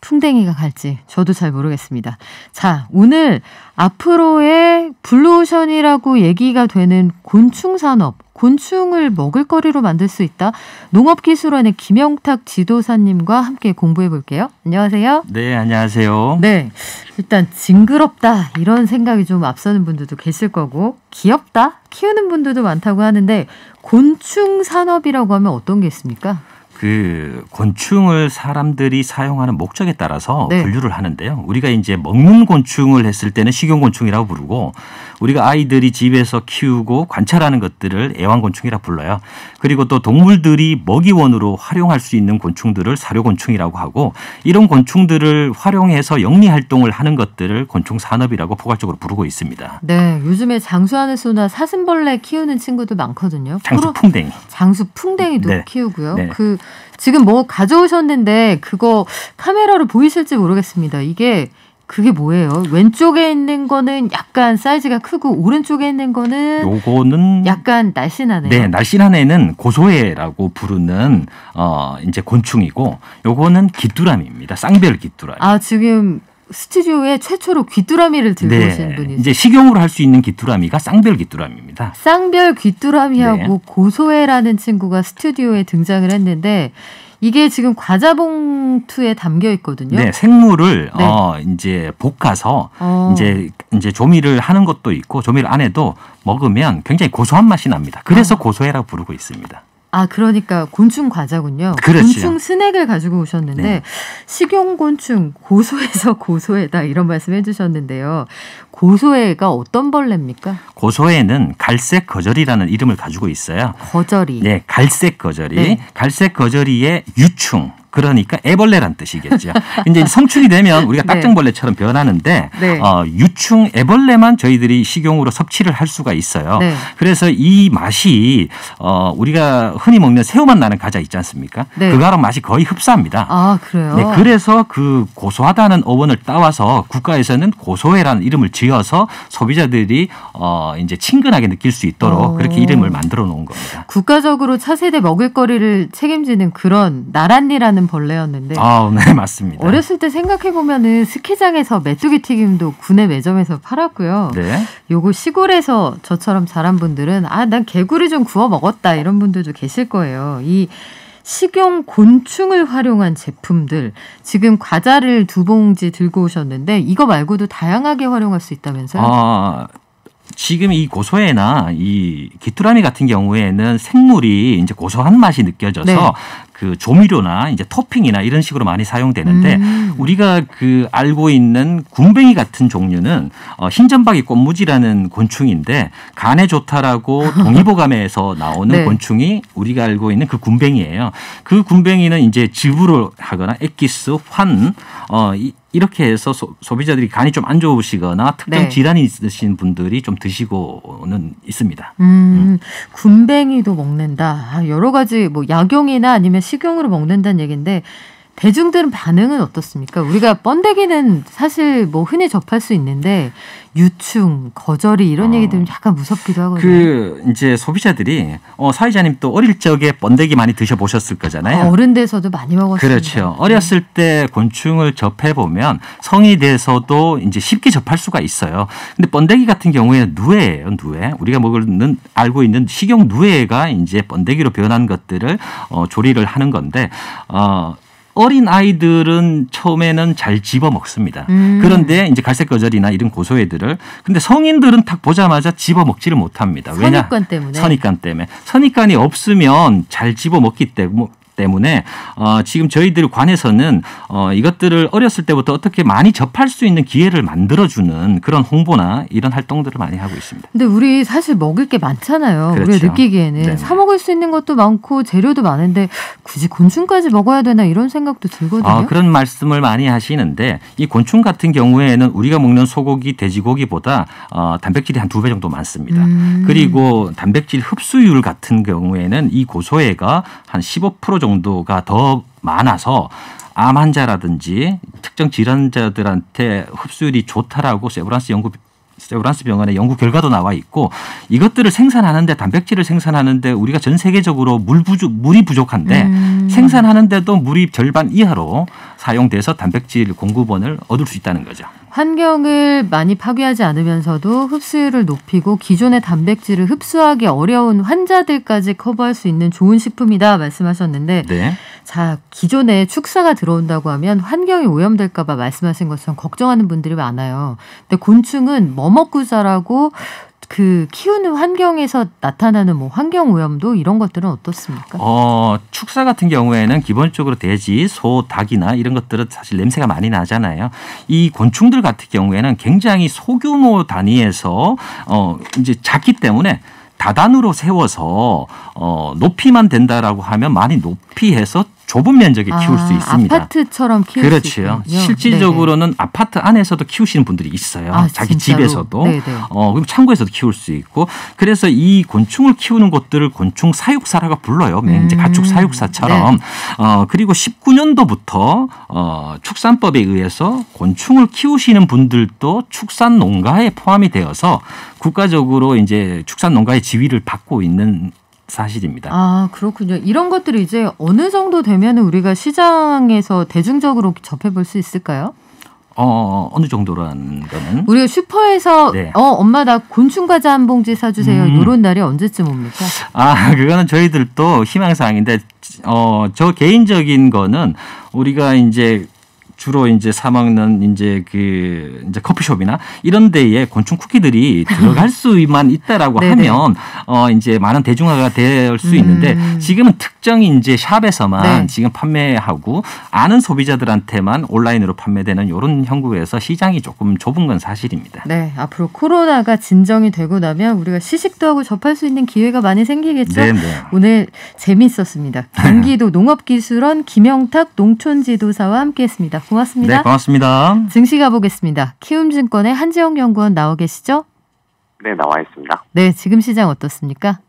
Speaker 2: 풍뎅이가 갈지 저도 잘 모르겠습니다. 자, 오늘 앞으로의 블루오션이라고 얘기가 되는 곤충 산업, 곤충을 먹을거리로 만들 수 있다. 농업기술원의 김영탁 지도사님과 함께 공부해 볼게요. 안녕하세요.
Speaker 12: 네, 안녕하세요.
Speaker 2: 네, 일단 징그럽다 이런 생각이 좀 앞서는 분들도 계실 거고 귀엽다 키우는 분들도 많다고 하는데 곤충 산업이라고 하면 어떤 게 있습니까?
Speaker 12: 그 곤충을 사람들이 사용하는 목적에 따라서
Speaker 2: 네.
Speaker 12: 분류를 하는데요. 우리가 이제 먹는 곤충을 했을 때는 식용곤충이라고 부르고 우리가 아이들이 집에서 키우고 관찰하는 것들을 애완곤충이라고 불러요. 그리고 또 동물들이 먹이원으로 활용할 수 있는 곤충들을 사료곤충이라고 하고 이런 곤충들을 활용해서 영리활동을 하는 것들을 곤충산업이라고 포괄적으로 부르고 있습니다.
Speaker 2: 네, 요즘에 장수하늘소나 사슴벌레 키우는 친구들 많거든요.
Speaker 12: 장수풍뎅이.
Speaker 2: 장수풍뎅이도
Speaker 12: 네.
Speaker 2: 키우고요.
Speaker 12: 네.
Speaker 2: 그 지금 뭐 가져오셨는데 그거 카메라로 보이실지 모르겠습니다. 그게 뭐예요? 왼쪽에 있는 거는 약간 사이즈가 크고 오른쪽에 있는 거는
Speaker 12: 요거는
Speaker 2: 약간 날씬하네요.
Speaker 12: 네, 날씬한 애는 고소해라고 부르는 이제 곤충이고 요거는 귀뚜라미입니다. 쌍별 귀뚜라미.
Speaker 2: 아, 지금 스튜디오에 최초로 귀뚜라미를 들고 오신 분이죠.
Speaker 12: 이제 식용으로 할 수 있는 귀뚜라미가 쌍별 귀뚜라미입니다.
Speaker 2: 쌍별 귀뚜라미하고
Speaker 12: 네.
Speaker 2: 고소해라는 친구가 스튜디오에 등장을 했는데 이게 지금 과자 봉투에 담겨 있거든요.
Speaker 12: 네, 생물을
Speaker 2: 네.
Speaker 12: 이제 볶아서 이제 조미를 하는 것도 있고 조미를 안 해도 먹으면 굉장히 고소한 맛이 납니다. 그래서 고소해라고 부르고 있습니다.
Speaker 2: 아, 그러니까 곤충 과자군요.
Speaker 12: 그렇죠.
Speaker 2: 곤충 스낵을 가지고 오셨는데
Speaker 12: 네.
Speaker 2: 식용곤충 고소해서 고소해다 이런 말씀해 주셨는데요. 고소해가 어떤 벌레입니까?
Speaker 12: 고소해는 갈색 거저리라는 이름을 가지고 있어요.
Speaker 2: 거저리.
Speaker 12: 네, 갈색 거저리.
Speaker 2: 네.
Speaker 12: 갈색 거저리의 유충. 그러니까 애벌레란 뜻이겠죠. 이제 성충이 되면 우리가
Speaker 2: 네.
Speaker 12: 딱정벌레처럼 변하는데
Speaker 2: 네.
Speaker 12: 유충 애벌레만 저희들이 식용으로 섭취를 할 수가 있어요.
Speaker 2: 네.
Speaker 12: 그래서 이 맛이 우리가 흔히 먹는 새우맛 나는 과자 있지 않습니까?
Speaker 2: 네.
Speaker 12: 그거랑 맛이 거의 흡사합니다.
Speaker 2: 아, 그래요?
Speaker 12: 네, 그래서 그 고소하다는 어원을 따와서 국가에서는 고소해라는 이름을 지어서 소비자들이 이제 친근하게 느낄 수 있도록 그렇게 이름을 만들어 놓은 겁니다.
Speaker 2: 국가적으로 차세대 먹을거리를 책임지는 그런 나란니라는 벌레였는데
Speaker 12: 네, 맞습니다.
Speaker 2: 어렸을 때 생각해보면은 스키장에서 메뚜기 튀김도 구내 매점에서 팔았고요.
Speaker 12: 네.
Speaker 2: 요거 시골에서 저처럼 자란 분들은 난 개구리 좀 구워 먹었다 이런 분들도 계실 거예요. 이 식용 곤충을 활용한 제품들 지금 과자를 2봉지 들고 오셨는데 이거 말고도 다양하게 활용할 수 있다면서요?
Speaker 12: 지금 이 고소해나 이 귀뚜라미 같은 경우에는 생물이 이제 고소한 맛이 느껴져서
Speaker 2: 네.
Speaker 12: 그 조미료나 이제 토핑이나 이런 식으로 많이 사용되는데 우리가 그 알고 있는 군뱅이 같은 종류는 흰점박이 꽃무지라는 곤충인데 간에 좋다라고 동의보감에서 나오는
Speaker 2: 네.
Speaker 12: 곤충이 우리가 알고 있는 그 군뱅이예요. 그 군뱅이는 이제 즙으로 하거나 엑기스, 환 이렇게 해서 소비자들이 간이 좀 안 좋으시거나 특정
Speaker 2: 네.
Speaker 12: 질환이 있으신 분들이 좀 드시고는 있습니다.
Speaker 2: 군뱅이도 먹는다. 여러 가지 뭐 약용이나 아니면 식용으로 먹는다는 얘기인데 대중들은 반응은 어떻습니까? 우리가 번데기는 사실 뭐 흔히 접할 수 있는데 유충, 거절이 이런 얘기 들으면 약간 무섭기도 하거든요.
Speaker 12: 그 이제 소비자들이 사회자님 또 어릴 적에 번데기 많이 드셔보셨을 거잖아요.
Speaker 2: 어른 돼서도 많이 먹었습니다.
Speaker 12: 그렇죠. 어렸을 때 곤충을 접해 보면 성이 돼서도 이제 쉽게 접할 수가 있어요. 근데 번데기 같은 경우에는 누에예요, 누에. 우리가 알고 있는 식용 누에가 이제 번데기로 변한 것들을 조리를 하는 건데. 어린 아이들은 처음에는 잘 집어 먹습니다. 그런데 이제 갈색 거절이나 이런 고소해들을 근데 성인들은 딱 보자마자 집어 먹지를 못합니다. 왜냐?
Speaker 2: 선입관 때문에.
Speaker 12: 선입관 때문에. 선입관이 없으면 잘 집어 먹기 때문에 지금 저희들 관에서는 이것들을 어렸을 때부터 어떻게 많이 접할 수 있는 기회를 만들어주는 그런 홍보나 이런 활동들을 많이 하고 있습니다.
Speaker 2: 근데 우리 사실 먹을 게 많잖아요.
Speaker 12: 그렇죠.
Speaker 2: 우리가 느끼기에는.
Speaker 12: 네네.
Speaker 2: 사 먹을 수 있는 것도 많고 재료도 많은데 굳이 곤충까지 먹어야 되나 이런 생각도 들거든요.
Speaker 12: 그런 말씀을 많이 하시는데 이 곤충 같은 경우에는 우리가 먹는 소고기, 돼지고기보다 단백질이 한 2배 정도 많습니다. 그리고 단백질 흡수율 같은 경우에는 이 고소해가 한 15% 정도가 더 많아서 암 환자라든지 특정 질환자들한테 흡수율이 좋다라고 세브란스 병원의 연구 결과도 나와 있고 이것들을 생산하는데 단백질을 생산하는데 우리가 전 세계적으로 물이 부족한데 생산하는데도 물이 절반 이하로 사용돼서 단백질 공급원을 얻을 수 있다는 거죠.
Speaker 2: 환경을 많이 파괴하지 않으면서도 흡수율을 높이고 기존의 단백질을 흡수하기 어려운 환자들까지 커버할 수 있는 좋은 식품이다 말씀하셨는데
Speaker 12: 네.
Speaker 2: 자, 기존에 축사가 들어온다고 하면 환경이 오염될까 봐 말씀하신 것처럼 걱정하는 분들이 많아요. 근데 곤충은 뭐 먹고 자라고 그 키우는 환경에서 나타나는 뭐 환경 오염도 이런 것들은 어떻습니까?
Speaker 12: 축사 같은 경우에는 기본적으로 돼지, 소, 닭이나 이런 것들은 사실 냄새가 많이 나잖아요. 이 곤충들 같은 경우에는 굉장히 소규모 단위에서 이제 작기 때문에 다단으로 세워서 높이만 된다라고 하면 많이 높이해서 좁은 면적에 키울 수 있습니다.
Speaker 2: 아파트처럼 키울
Speaker 12: 그렇죠.
Speaker 2: 수 있군요.
Speaker 12: 실질적으로는 네네. 아파트 안에서도 키우시는 분들이 있어요. 자기
Speaker 2: 진짜로?
Speaker 12: 집에서도.
Speaker 2: 네네.
Speaker 12: 그럼 창고에서도 키울 수 있고. 그래서 이 곤충을 키우는 곳들을 곤충 사육사라고 불러요. 이제 가축 사육사처럼. 네. 그리고 19년도부터 축산법에 의해서 곤충을 키우시는 분들도 축산 농가에 포함이 되어서 국가적으로 이제 축산 농가의 지위를 받고 있는 사실입니다.
Speaker 2: 그렇군요. 이런 것들이 이제 어느 정도 되면 우리가 시장에서 대중적으로 접해볼 수 있을까요?
Speaker 12: 어느 정도라는 거는?
Speaker 2: 우리가 슈퍼에서
Speaker 12: 네.
Speaker 2: 엄마 나 곤충 과자 한 봉지 사주세요. 이런 날이 언제쯤 옵니까?
Speaker 12: 그거는 저희들도 희망사항인데 저 개인적인 거는 우리가 이제 주로 이제 사 먹는 이제 커피숍이나 이런 데에 곤충 쿠키들이 들어갈 수만 있다라고 하면 이제 많은 대중화가 될 수 있는데 지금은 특정 이제 샵에서만 지금 판매하고 아는 소비자들한테만 온라인으로 판매되는 이런 형국에서 시장이 조금 좁은 건 사실입니다.
Speaker 2: 네, 앞으로 코로나가 진정이 되고 나면 우리가 시식도 하고 접할 수 있는 기회가 많이 생기겠죠.
Speaker 12: 네네.
Speaker 2: 오늘 재미있었습니다. 경기도 농업기술원 김영탁 농촌지도사와 함께했습니다. 고맙습니다.
Speaker 12: 네, 고맙습니다.
Speaker 2: 증시 가보겠습니다. 키움증권의 한지영 연구원 나와 계시죠?
Speaker 3: 네, 나와 있습니다.
Speaker 2: 네, 지금 시장 어떻습니까?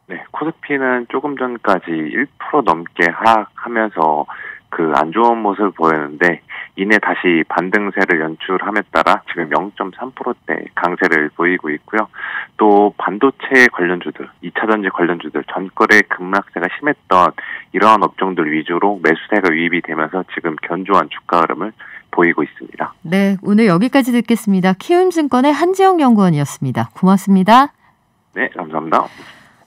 Speaker 3: 네, 코스피는 조금 전까지 1% 넘게 하락하면서 그 안 좋은 모습을 보였는데 이내 다시 반등세를 연출함에 따라 지금 0.3%대 강세를 보이고 있고요. 또 반도체 관련주들, 2차전지 관련주들, 전거래 급락세가 심했던 이러한 업종들 위주로 매수세가 유입이 되면서 지금 견조한 주가 흐름을 보이고 있습니다.
Speaker 2: 네, 오늘 여기까지 듣겠습니다. 키움증권의 한지영 연구원이었습니다. 고맙습니다.
Speaker 3: 네, 감사합니다.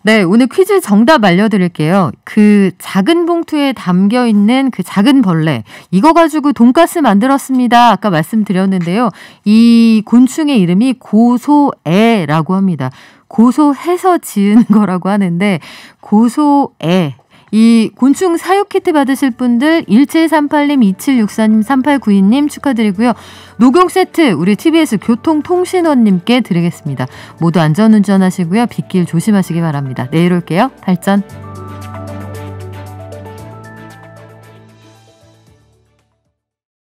Speaker 2: 네, 오늘 퀴즈 정답 알려드릴게요. 그 작은 봉투에 담겨있는 그 작은 벌레, 이거 가지고 돈가스 만들었습니다. 아까 말씀드렸는데요. 이 곤충의 이름이 고소애라고 합니다. 고소해서 지은 거라고 하는데 고소애. 이 곤충 사육 키트 받으실 분들 1738님, 2764님, 3892님 축하드리고요. 녹용 세트 우리 TBS 교통통신원님께 드리겠습니다. 모두 안전운전하시고요. 빗길 조심하시기 바랍니다. 내일 올게요. 발전.